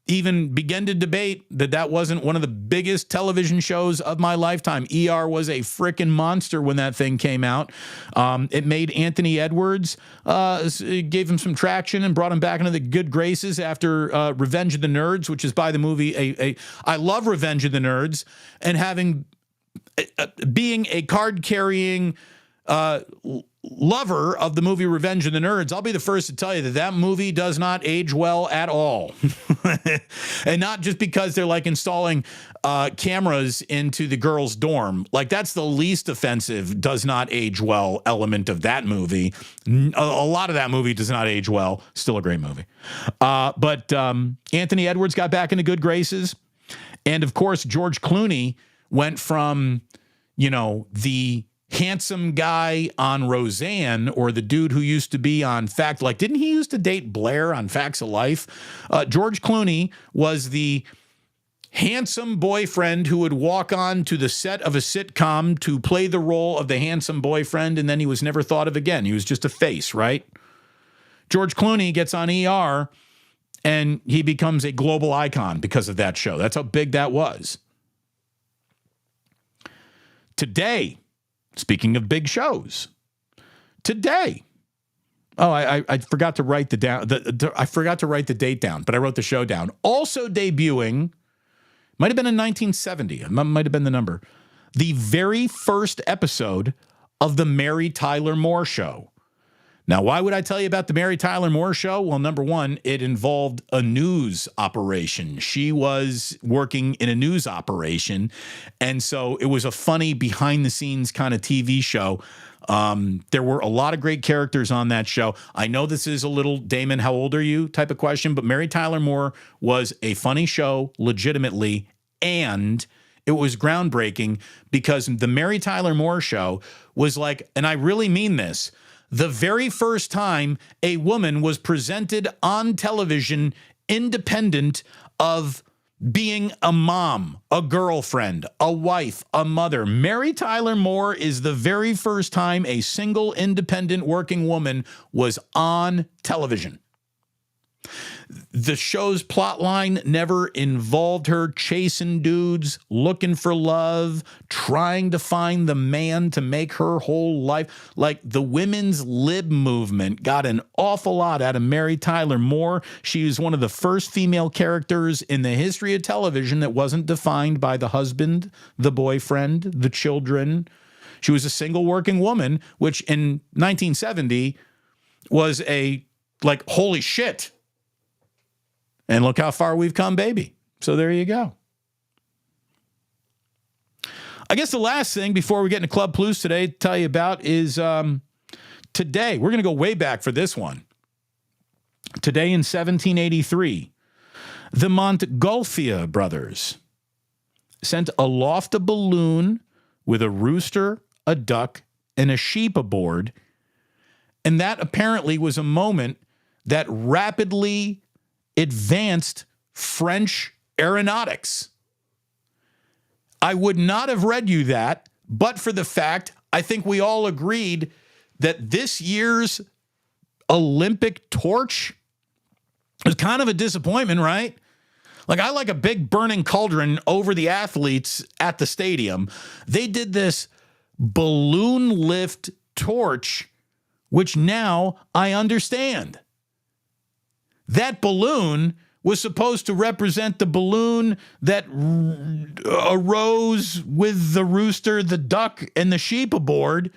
even begin to debate that wasn't one of the biggest television shows of my lifetime. ER was a freaking monster when that thing came out. It made Anthony Edwards, it gave him some traction and brought him back into the good graces after Revenge of the Nerds, which is by the movie. I love Revenge of the Nerds, and being a card-carrying lover of the movie Revenge of the Nerds, I'll be the first to tell you that movie does not age well at all. And not just because they're like installing cameras into the girls' dorm. Like, that's the least offensive, does not age well element of that movie. A lot of that movie does not age well. Still a great movie. But Anthony Edwards got back into good graces. And of course, George Clooney went from, the handsome guy on Roseanne, or the dude who used to be on didn't he used to date Blair on Facts of Life? George Clooney was the handsome boyfriend who would walk on to the set of a sitcom to play the role of the handsome boyfriend, and then he was never thought of again. He was just a face, right? George Clooney gets on ER, and he becomes a global icon because of that show. That's how big that was. Today, speaking of big shows, today. Oh, I forgot to write I forgot to write the date down, but I wrote the show down. Also debuting, might have been in 1970. It might have been the number. The very first episode of the Mary Tyler Moore Show. Now, why would I tell you about the Mary Tyler Moore Show? Well, number one, it involved a news operation. She was working in a news operation, and so it was a funny behind-the-scenes kind of TV show. There were a lot of great characters on that show. I know this is a little Damon, how old are you type of question, but Mary Tyler Moore was a funny show, legitimately, and it was groundbreaking because the Mary Tyler Moore Show was like, and I really mean this, the very first time a woman was presented on television independent of being a mom, a girlfriend, a wife, a mother. Mary Tyler Moore is the very first time a single independent working woman was on television. The show's plotline never involved her chasing dudes, looking for love, trying to find the man to make her whole life. Like, the women's lib movement got an awful lot out of Mary Tyler Moore. She was one of the first female characters in the history of television that wasn't defined by the husband, the boyfriend, the children. She was a single working woman, which in 1970 was holy shit. And look how far we've come, baby. So there you go. I guess the last thing before we get into Club Plus today to tell you about is today. We're going to go way back for this one. Today in 1783, The Montgolfier brothers sent aloft a balloon with a rooster, a duck, and a sheep aboard. And that apparently was a moment that rapidly advanced French aeronautics. I would not have read you that, but for the fact I think we all agreed that this year's Olympic torch is kind of a disappointment, right? Like, I like a big burning cauldron over the athletes at the stadium. They did this balloon lift torch, which now I understand. That balloon was supposed to represent the balloon that arose with the rooster, the duck, and the sheep aboard,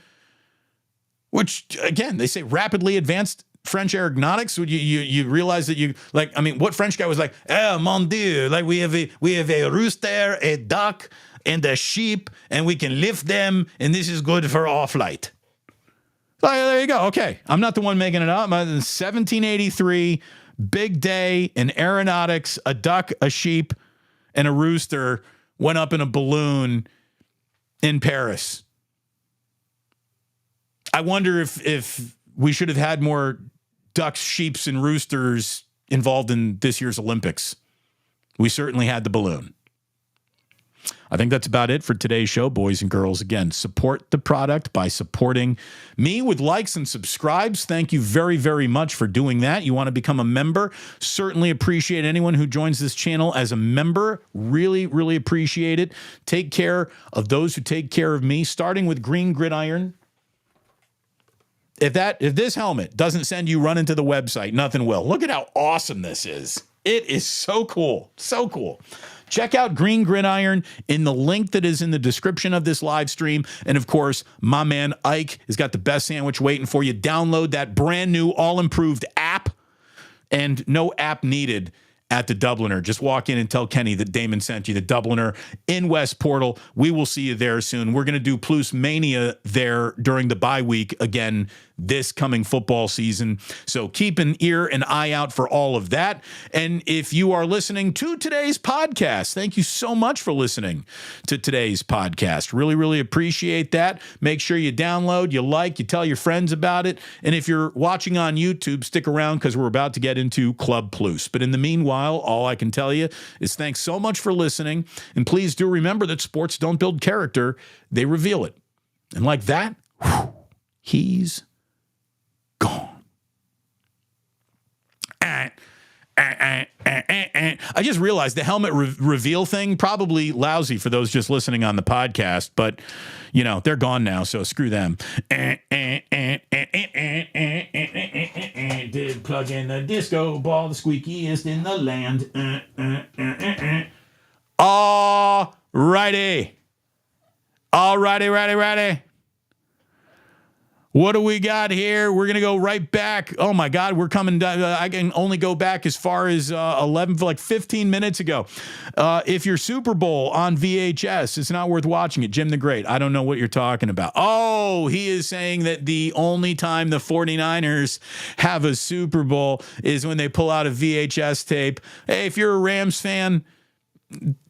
which, again, they say rapidly advanced French aeronautics. You realize that what French guy was like, oh, mon Dieu, like we have a rooster, a duck, and a sheep, and we can lift them, and this is good for our flight. So there you go. Okay, I'm not the one making it up. 1783, big day in aeronautics, a duck, a sheep, and a rooster went up in a balloon in Paris. I wonder if we should have had more ducks, sheeps, and roosters involved in this year's Olympics. We certainly had the balloon. I think that's about it for today's show, boys and girls. Again, support the product by supporting me with likes and subscribes. Thank you very, very much for doing that. You want to become a member? Certainly appreciate anyone who joins this channel as a member. Really, really appreciate it. Take care of those who take care of me, starting with Green Gridiron. If this helmet doesn't send you running to the website, nothing will. Look at how awesome this is. It is so cool. So cool. Check out Green Gridiron in the link that is in the description of this live stream. And of course, my man Ike has got the best sandwich waiting for you. Download that brand new, all-improved app, and no app needed at the Dubliner. Just walk in and tell Kenny that Damon sent you. The Dubliner in West Portal. We will see you there soon. We're going to do Plus Mania there during the bye week again this coming football season. So keep an ear and eye out for all of that. And if you are listening to today's podcast, thank you so much for listening to today's podcast. Really, really appreciate that. Make sure you download, you like, you tell your friends about it. And if you're watching on YouTube, stick around because we're about to get into Club Plus. But in the meanwhile, all I can tell you is thanks so much for listening. And please do remember that sports don't build character, they reveal it. And like that, he's gone. I just realized the helmet reveal thing, probably lousy for those just listening on the podcast, but you know, they're gone now, so screw them. Did plug in the disco ball, the squeakiest in the land. All righty. What do we got here? We're going to go right back. Oh, my God. We're coming down. I can only go back as far as 15 minutes ago. If your Super Bowl on VHS, it's not worth watching it. Jim the Great. I don't know what you're talking about. Oh, he is saying that the only time the 49ers have a Super Bowl is when they pull out a VHS tape. Hey, if you're a Rams fan,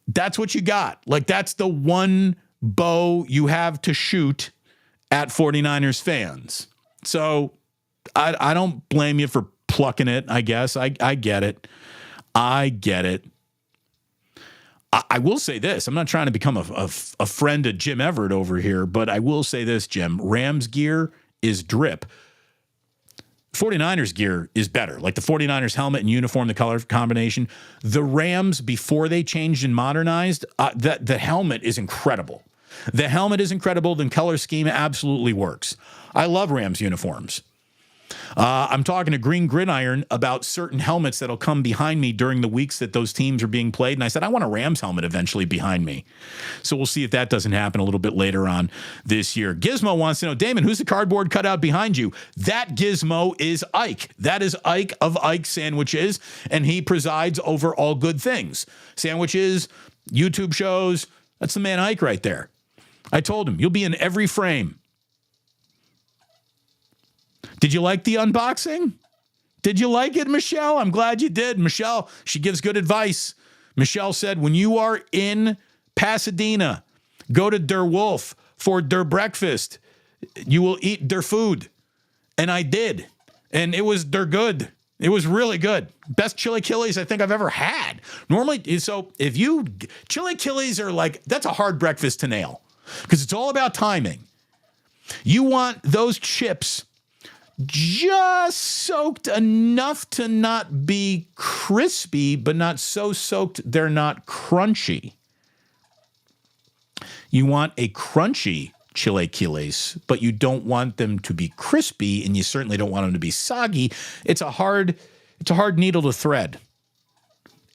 that's what you got. Like, that's the one bow you have to shoot at 49ers fans. So I don't blame you for plucking it, I guess. I get it. I will say this. I'm not trying to become a friend of Jim Everett over here, but I will say this, Jim. Rams gear is drip. 49ers gear is better. Like the 49ers helmet and uniform, the color combination. The Rams, before they changed and modernized, the helmet is incredible. The helmet is incredible. The color scheme absolutely works. I love Rams uniforms. I'm talking to Green Gridiron about certain helmets that'll come behind me during the weeks that those teams are being played. And I said, I want a Rams helmet eventually behind me. So we'll see if that doesn't happen a little bit later on this year. Gizmo wants to know, Damon, who's the cardboard cutout behind you? That Gizmo is Ike. That is Ike of Ike Sandwiches, and he presides over all good things. Sandwiches, YouTube shows. That's the man Ike right there. I told him, you'll be in every frame. Did you like the unboxing? Did you like it, Michelle? I'm glad you did. Michelle, she gives good advice. Michelle said, when you are in Pasadena, go to Der Wolf for Der Breakfast. You will eat Der Food. And I did. And it was Der Good. It was really good. Best chili Achilles I think I've ever had. Normally, so if you, chili Achilles are like, that's a hard breakfast to nail because it's all about timing. You want those chips just soaked enough to not be crispy, but not so soaked they're not crunchy. You want a crunchy chilaquiles, but you don't want them to be crispy, and you certainly don't want them to be soggy. It's a hard needle to thread.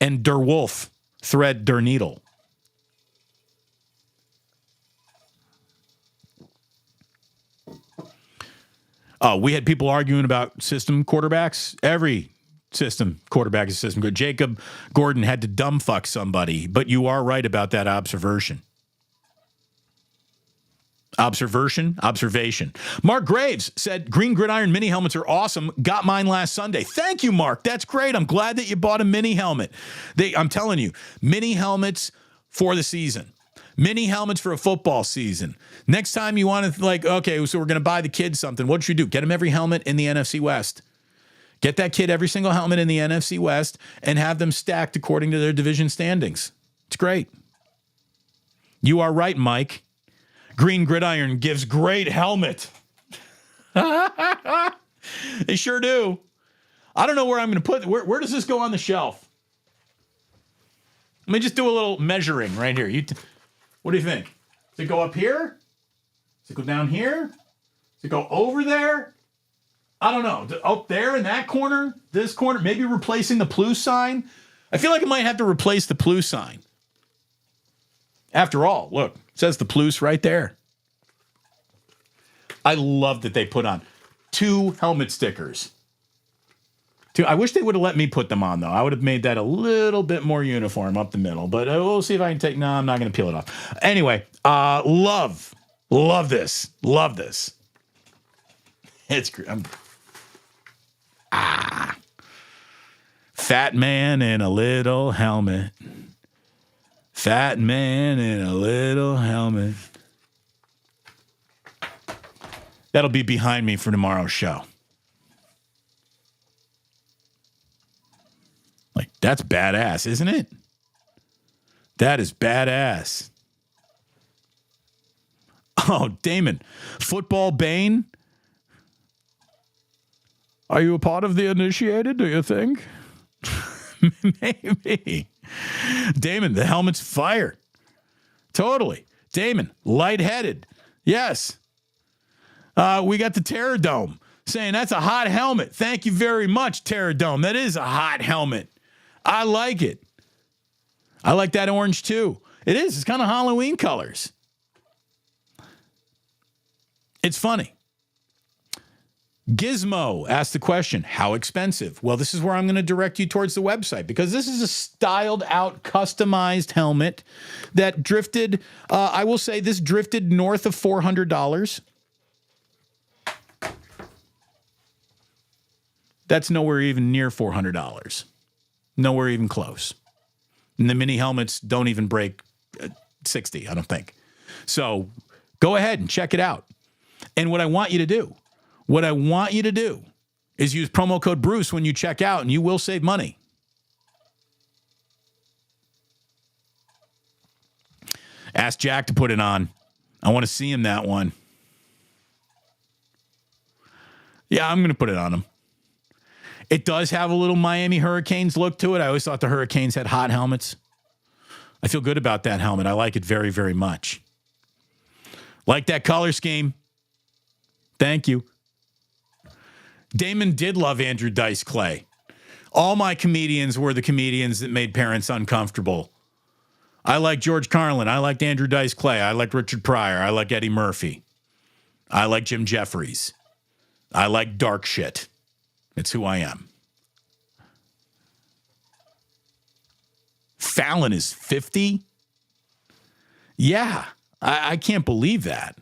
And Der Wolf thread der needle. We had people arguing about system quarterbacks. Every system quarterback is a system. Jacob Gordon had to dumb fuck somebody, but you are right about that observation. Observation. Mark Graves said, green gridiron mini helmets are awesome. Got mine last Sunday. Thank you, Mark. That's great. I'm glad that you bought a mini helmet. I'm telling you, mini helmets for the season. Mini helmets for a football season. Next time you want to, okay, so we're going to buy the kids something. What should you do? Get them every helmet in the NFC West. Get that kid every single helmet in the NFC West and have them stacked according to their division standings. It's great. You are right, Mike. Green gridiron gives great helmet. They sure do. I don't know where I'm going to put it. Where does this go on the shelf? Let me just do a little measuring right here. What do you think? Does it go up here? Does it go down here? Does it go over there? I don't know. Up there in that corner? This corner? Maybe replacing the plus sign? I feel like I might have to replace the plus sign. After all, look, it says the plus right there. I love that they put on 2 helmet stickers. I wish they would have let me put them on, though. I would have made that a little bit more uniform up the middle. But we'll see if I can take... No, I'm not going to peel it off. Anyway, love this. Love this. It's great. Fat man in a little helmet. Fat man in a little helmet. That'll be behind me for tomorrow's show. Like, that's badass, isn't it? That is badass. Oh, Damon. Football Bane? Are you a part of the initiated, do you think? Maybe. Damon, the helmet's fire. Totally. Damon, lightheaded. Yes. We got the Terror Dome saying that's a hot helmet. Thank you very much, Terror Dome. That is a hot helmet. I like it. I like that orange too. It is. It's kind of Halloween colors. It's funny. Gizmo asked the question, how expensive? Well, this is where I'm going to direct you towards the website because this is a styled out, customized helmet that drifted, I will say this drifted north of $400. That's nowhere even near $400. Nowhere even close. And the mini helmets don't even break 60, I don't think. So go ahead and check it out. And what I want you to do is use promo code Bruce when you check out, and you will save money. Ask Jack to put it on. I want to see him that one. Yeah, I'm going to put it on him. It does have a little Miami Hurricanes look to it. I always thought the Hurricanes had hot helmets. I feel good about that helmet. I like it very, very much. Like that color scheme. Thank you. Damon did love Andrew Dice Clay. All my comedians were the comedians that made parents uncomfortable. I like George Carlin. I liked Andrew Dice Clay. I liked Richard Pryor. I like Eddie Murphy. I like Jim Jeffries. I like dark shit. It's who I am. Fallon is 50? Yeah, I can't believe that.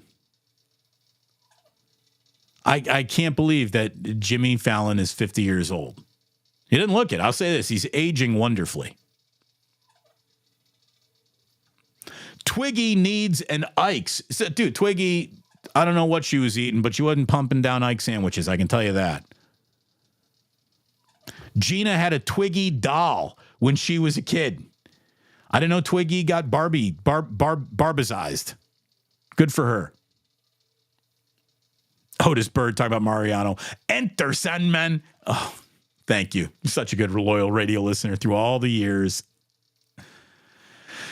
I can't believe that Jimmy Fallon is 50 years old. He didn't look it. I'll say this. He's aging wonderfully. Twiggy needs an Ike's. So, dude, Twiggy, I don't know what she was eating, but she wasn't pumping down Ike sandwiches. I can tell you that. Gina had a Twiggy doll when she was a kid. I didn't know Twiggy got barbizized. Good for her. Otis Bird talking about Mariano. Enter Sandman. Oh, thank you. You're such a good, loyal radio listener through all the years.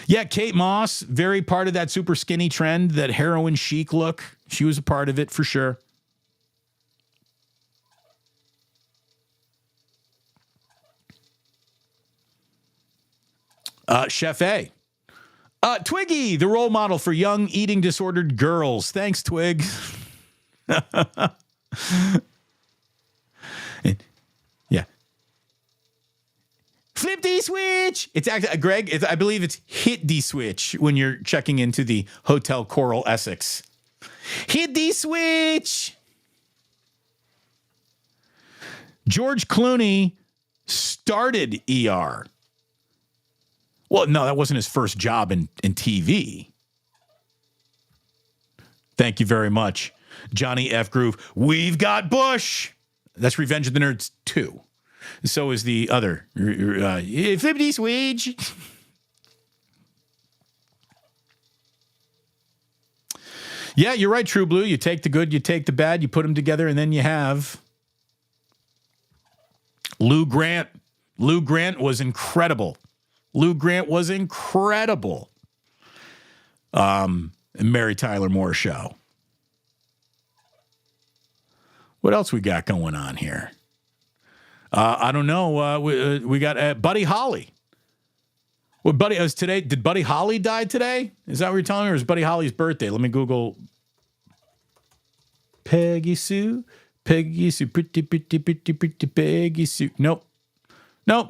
Yeah, Kate Moss, very part of that super skinny trend, that heroin chic look. She was a part of it for sure. Chef A. Twiggy, the role model for young eating disordered girls. Thanks, Twig. Yeah. Flip the switch. It's actually, Greg, I believe it's hit the switch when you're checking into the Hotel Coral Essex. Hit the switch. George Clooney started ER. Well, no, that wasn't his first job in TV. Thank you very much. Johnny F. Groove. We've got Bush. That's Revenge of the Nerds 2. So is the other. Flippity switch. Yeah, you're right, True Blue. You take the good, you take the bad, you put them together, and then you have Lou Grant. Lou Grant was incredible. Mary Tyler Moore Show. What else we got going on here? I don't know. We got Buddy Holly. Well, Buddy was today. Did Buddy Holly die today? Is that what you're telling me, or is Buddy Holly's birthday? Let me Google. Peggy Sue, pretty Peggy Sue. Nope.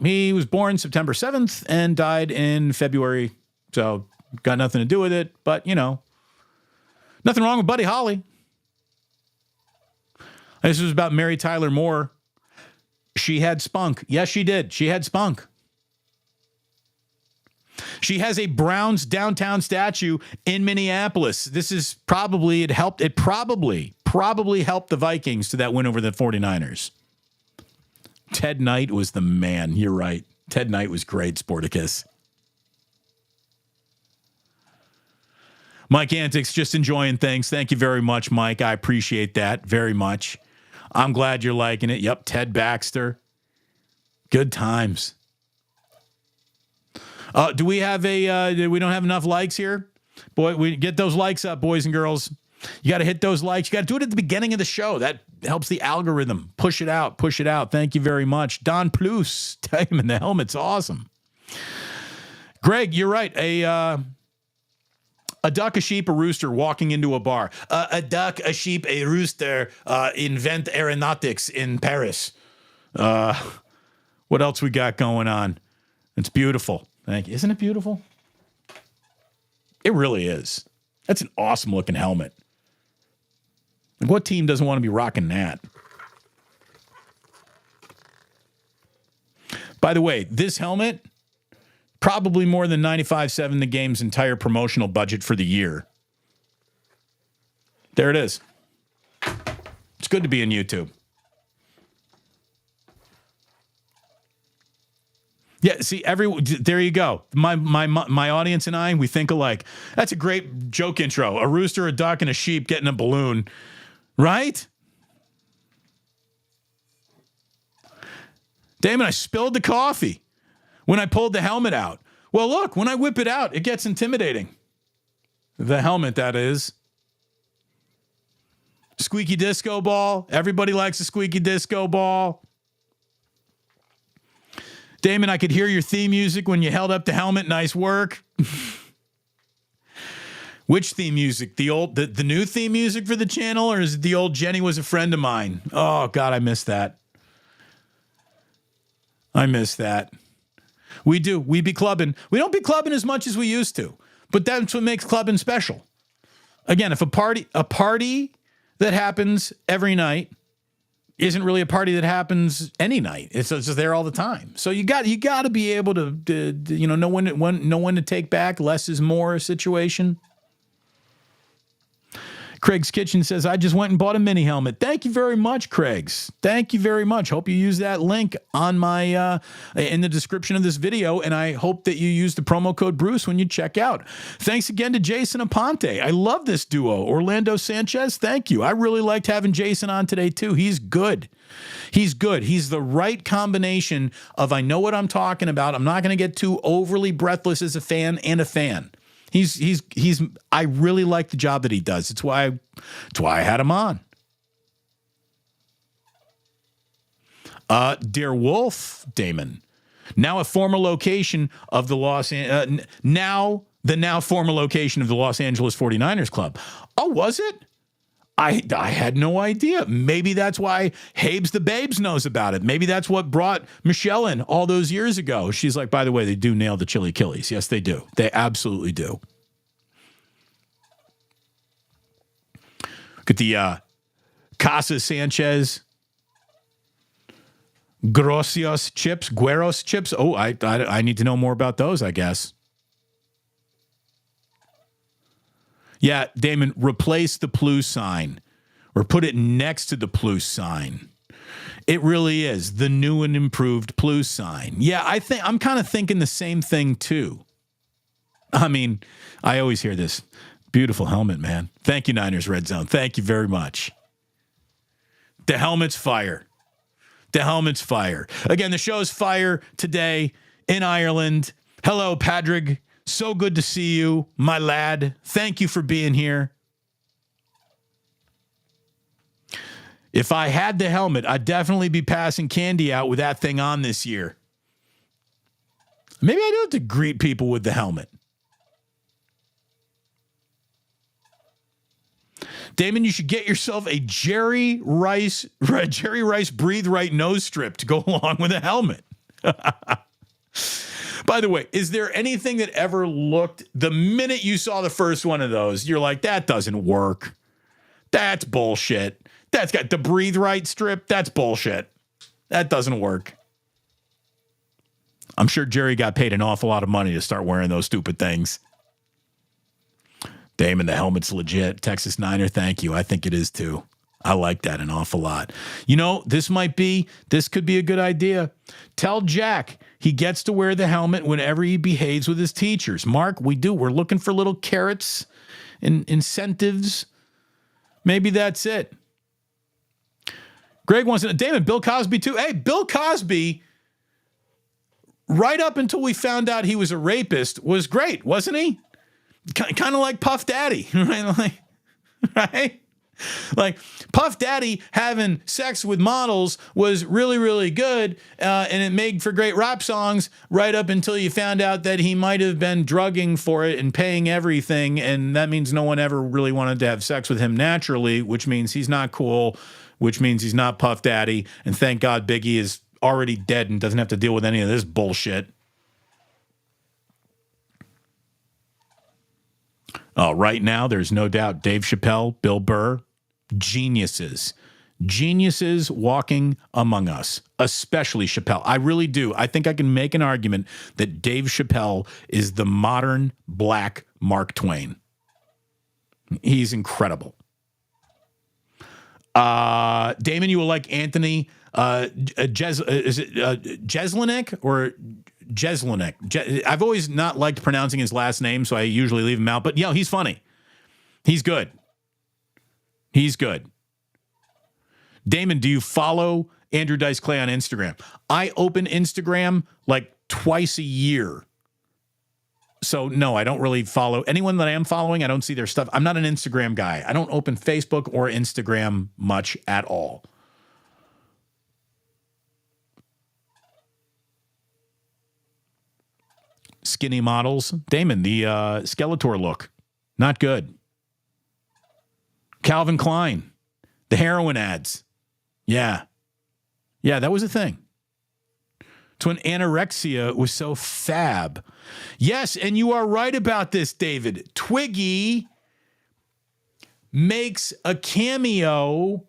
He was born September 7th and died in February. So got nothing to do with it. But nothing wrong with Buddy Holly. This was about Mary Tyler Moore. She had spunk. Yes, she did. She had spunk. She has a Browns downtown statue in Minneapolis. This is probably, it probably helped the Vikings to that win over the 49ers. Ted Knight was the man. You're right. Ted Knight was great, Sporticus. Mike Antics, just enjoying things. Thank you very much, Mike. I appreciate that very much. I'm glad you're liking it. Yep, Ted Baxter. Good times. Do we have we don't have enough likes here? Boy, we get those likes up, boys and girls. You got to hit those likes. You got to do it at the beginning of the show. That helps the algorithm. Push it out. Thank you very much. Don Plus, Diamond, the helmet's awesome. Greg, you're right. A duck, a sheep, a rooster walking into a bar. A duck, a sheep, a rooster invent aeronautics in Paris. What else we got going on? It's beautiful. Thank you. Isn't it beautiful? It really is. That's an awesome looking helmet. Like, what team doesn't want to be rocking that? By the way, this helmet, probably more than 95.7 the game's entire promotional budget for the year. There it is. It's good to be on YouTube. Yeah, see, there you go. My audience and I, we think alike. That's a great joke intro. A rooster, a duck, and a sheep getting a balloon. Right? Damon, I spilled the coffee when I pulled the helmet out. Well, look, when I whip it out, it gets intimidating. The helmet, that is. Squeaky disco ball. Everybody likes a squeaky disco ball. Damon, I could hear your theme music when you held up the helmet. Nice work. Which theme music? The new theme music for the channel, or is it the old Jenny Was a Friend of Mine? Oh, God, I miss that. We do. We be clubbing. We don't be clubbing as much as we used to, but that's what makes clubbing special. Again, if a party that happens every night isn't really a party that happens any night. It's just there all the time. So you got to be able to know when to take back. Less is more situation. Craig's Kitchen says, I just went and bought a mini helmet. Thank you very much, Craig's. Thank you very much. Hope you use that link on my in the description of this video, and I hope that you use the promo code Bruce when you check out. Thanks again to Jason Aponte. I love this duo. Orlando Sanchez, thank you. I really liked having Jason on today, too. He's good. He's good. He's the right combination of I know what I'm talking about. I'm not going to get too overly breathless as a fan and a fan. I really like the job that he does. It's why I had him on. Dear Wolf, Damon, now a former location of the former location of the Los Angeles 49ers club. Oh, was it? I had no idea. Maybe that's why Habes the Babes knows about it. Maybe that's what brought Michelle in all those years ago. She's like, by the way, they do nail the chili Achilles. Yes, they do. They absolutely do. Look at the Casa Sanchez Gueros chips. Oh, I need to know more about those, I guess. Yeah, Damon, replace the plus sign or put it next to the plus sign. It really is the new and improved plus sign. Yeah, I'm kind of thinking the same thing too. I mean, I always hear this. Beautiful helmet, man. Thank you, Niners Red Zone. Thank you very much. The helmet's fire. The helmet's fire. Again, the show's fire today in Ireland. Hello, Padraig. So good to see you, my lad. Thank you for being here. If I had the helmet, I'd definitely be passing candy out with that thing on this year. Maybe I do have to greet people with the helmet. Damon, you should get yourself a Jerry Rice Breathe Right nose strip to go along with a helmet. By the way, is there anything that ever looked, the minute you saw the first one of those, you're like, that doesn't work. That's bullshit. That's got the Breathe Right strip. That's bullshit. That doesn't work. I'm sure Jerry got paid an awful lot of money to start wearing those stupid things. Damon, the helmet's legit. Texas Niner, thank you. I think it is too. I like that an awful lot. You know, this could be a good idea. Tell Jack he gets to wear the helmet whenever he behaves with his teachers. Mark, we're looking for little carrots and incentives. Maybe that's it. Greg wants to, Damon, Bill Cosby too. Hey, Bill Cosby, right up until we found out he was a rapist, was great, wasn't he? Kind of like Puff Daddy, right? Right? Like Puff Daddy having sex with models was really, really good, and it made for great rap songs right up until you found out that he might have been drugging for it and paying everything, and that means no one ever really wanted to have sex with him naturally, which means he's not cool, which means he's not Puff Daddy, and thank God Biggie is already dead and doesn't have to deal with any of this bullshit. Right now, there's no doubt Dave Chappelle, Bill Burr, geniuses walking among us, especially Chappelle. I really do. I think I can make an argument that Dave Chappelle is the modern black Mark Twain. He's incredible. Damon, you will like Anthony Jeselnik or Jeselnik. I've always not liked pronouncing his last name, so I usually leave him out. But, he's funny. He's good. He's good. Damon, do you follow Andrew Dice Clay on Instagram? I open Instagram like twice a year. So, no, I don't really follow anyone that I am following. I don't see their stuff. I'm not an Instagram guy. I don't open Facebook or Instagram much at all. Skinny models. Damon, the Skeletor look. Not good. Calvin Klein. The heroin ads. Yeah. Yeah, that was a thing. It's when anorexia was so fab. Yes, and you are right about this, David. Twiggy makes a cameo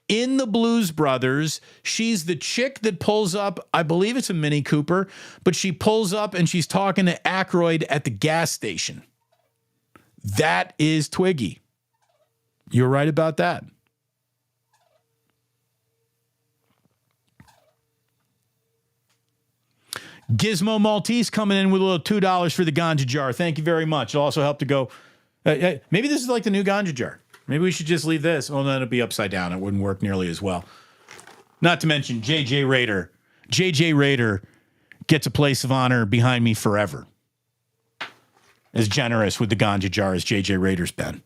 in the Blues Brothers. She's the chick that pulls up, I believe it's a Mini Cooper, but she pulls up and she's talking to Aykroyd at the gas station. That is Twiggy. You're right about that. Gizmo Maltese coming in with a little $2 for the ganja jar. Thank you very much. It'll also help to go. Maybe this is like the new ganja jar. Maybe we should just leave this. Well, then it'll be upside down. It wouldn't work nearly as well. Not to mention JJ Raider. JJ Raider gets a place of honor behind me forever. As generous with the ganja jar as JJ Raider's been.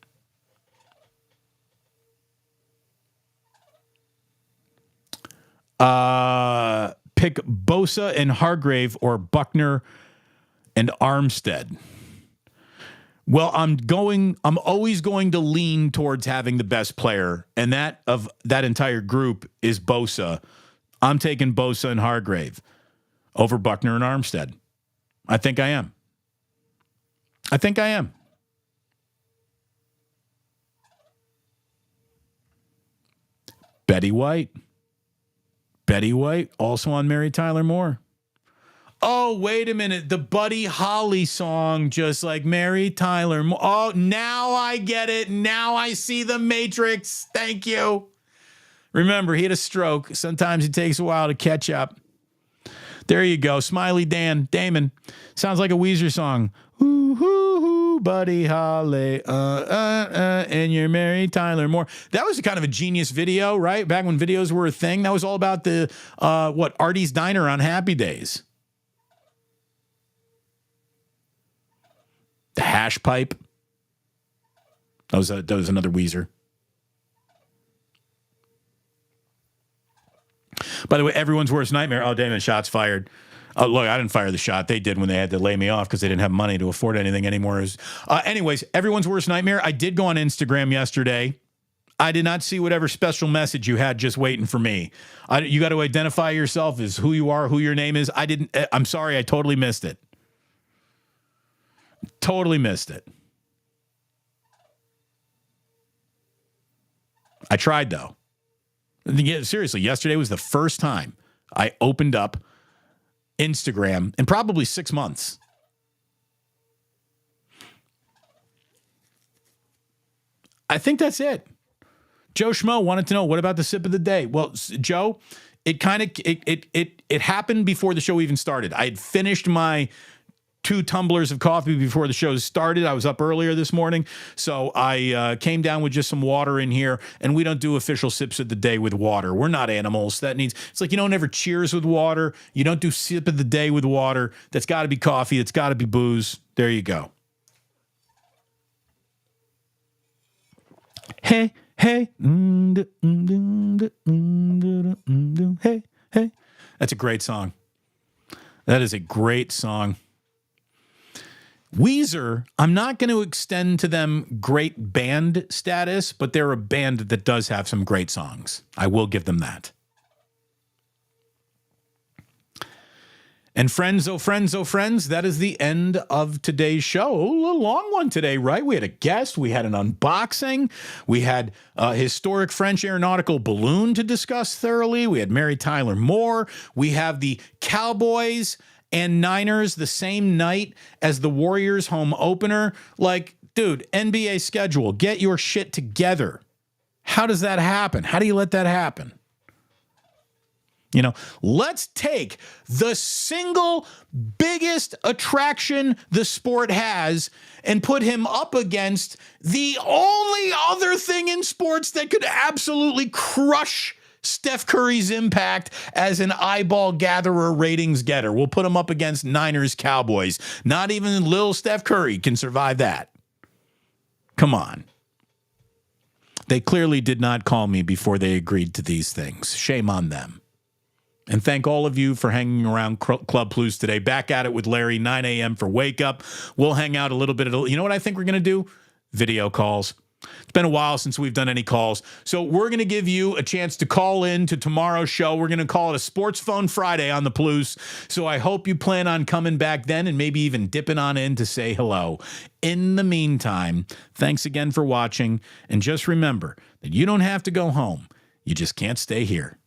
Pick Bosa and Hargrave or Buckner and Armstead. Well, I'm always going to lean towards having the best player, and that of that entire group is Bosa. I'm taking Bosa and Hargrave over Buckner and Armstead. I think I am. Betty White, also on Mary Tyler Moore. Oh, wait a minute. The Buddy Holly song, just like Mary Tyler Moore. Oh, now I get it. Now I see the Matrix. Thank you. Remember, he had a stroke. Sometimes it takes a while to catch up. There you go. Smiley Damon. Sounds like a Weezer song. Ooh, hoo, hoo, Buddy Holly, and you're Mary Tyler Moore. That was kind of a genius video, right? Back when videos were a thing. That was all about the, Artie's Diner on Happy Days. The Hash Pipe. That was another Weezer. By the way, everyone's worst nightmare. Oh, Damon, shots fired. Oh, look, I didn't fire the shot. They did when they had to lay me off because they didn't have money to afford anything anymore. Anyways, everyone's worst nightmare. I did go on Instagram yesterday. I did not see whatever special message you had just waiting for me. You got to identify yourself as who you are, who your name is. I'm sorry. I totally missed it. Totally missed it. I tried, though. Seriously, yesterday was the first time I opened up Instagram in probably 6 months. I think that's it. Joe Schmo wanted to know, what about the sip of the day? Well, Joe, it happened before the show even started. I had finished my 2 tumblers of coffee before the show started. I was up earlier this morning, so I came down with just some water in here, and we don't do official sips of the day with water. We're not animals. It's like you don't ever cheers with water. You don't do sip of the day with water. That's got to be coffee. It's got to be booze. There you go. Hey, hey. Hey, hey. That's a great song. That is a great song. Weezer, I'm not going to extend to them great band status, but they're a band that does have some great songs. I will give them that. And friends, oh friends, oh friends, that is the end of today's show. A little long one today, right? We had a guest. We had an unboxing. We had a historic French aeronautical balloon to discuss thoroughly. We had Mary Tyler Moore. We have the Cowboys and Niners the same night as the Warriors home opener. Like, dude, NBA schedule, get your shit together. How does that happen? How do you let that happen? Let's take the single biggest attraction the sport has and put him up against the only other thing in sports that could absolutely crush Steph Curry's impact as an eyeball gatherer, ratings getter. We'll put him up against Niners Cowboys. Not even little Steph Curry can survive that. Come on. They clearly did not call me before they agreed to these things. Shame on them. And thank all of you for hanging around Club Plus today. Back at it with Larry, 9 a.m. for Wake Up. We'll hang out a little bit. You know what I think we're going to do? Video calls. It's been a while since we've done any calls. So we're going to give you a chance to call in to tomorrow's show. We're going to call it a Sports Phone Friday on the Plus. So I hope you plan on coming back then and maybe even dipping on in to say hello. In the meantime, thanks again for watching. And just remember that you don't have to go home. You just can't stay here.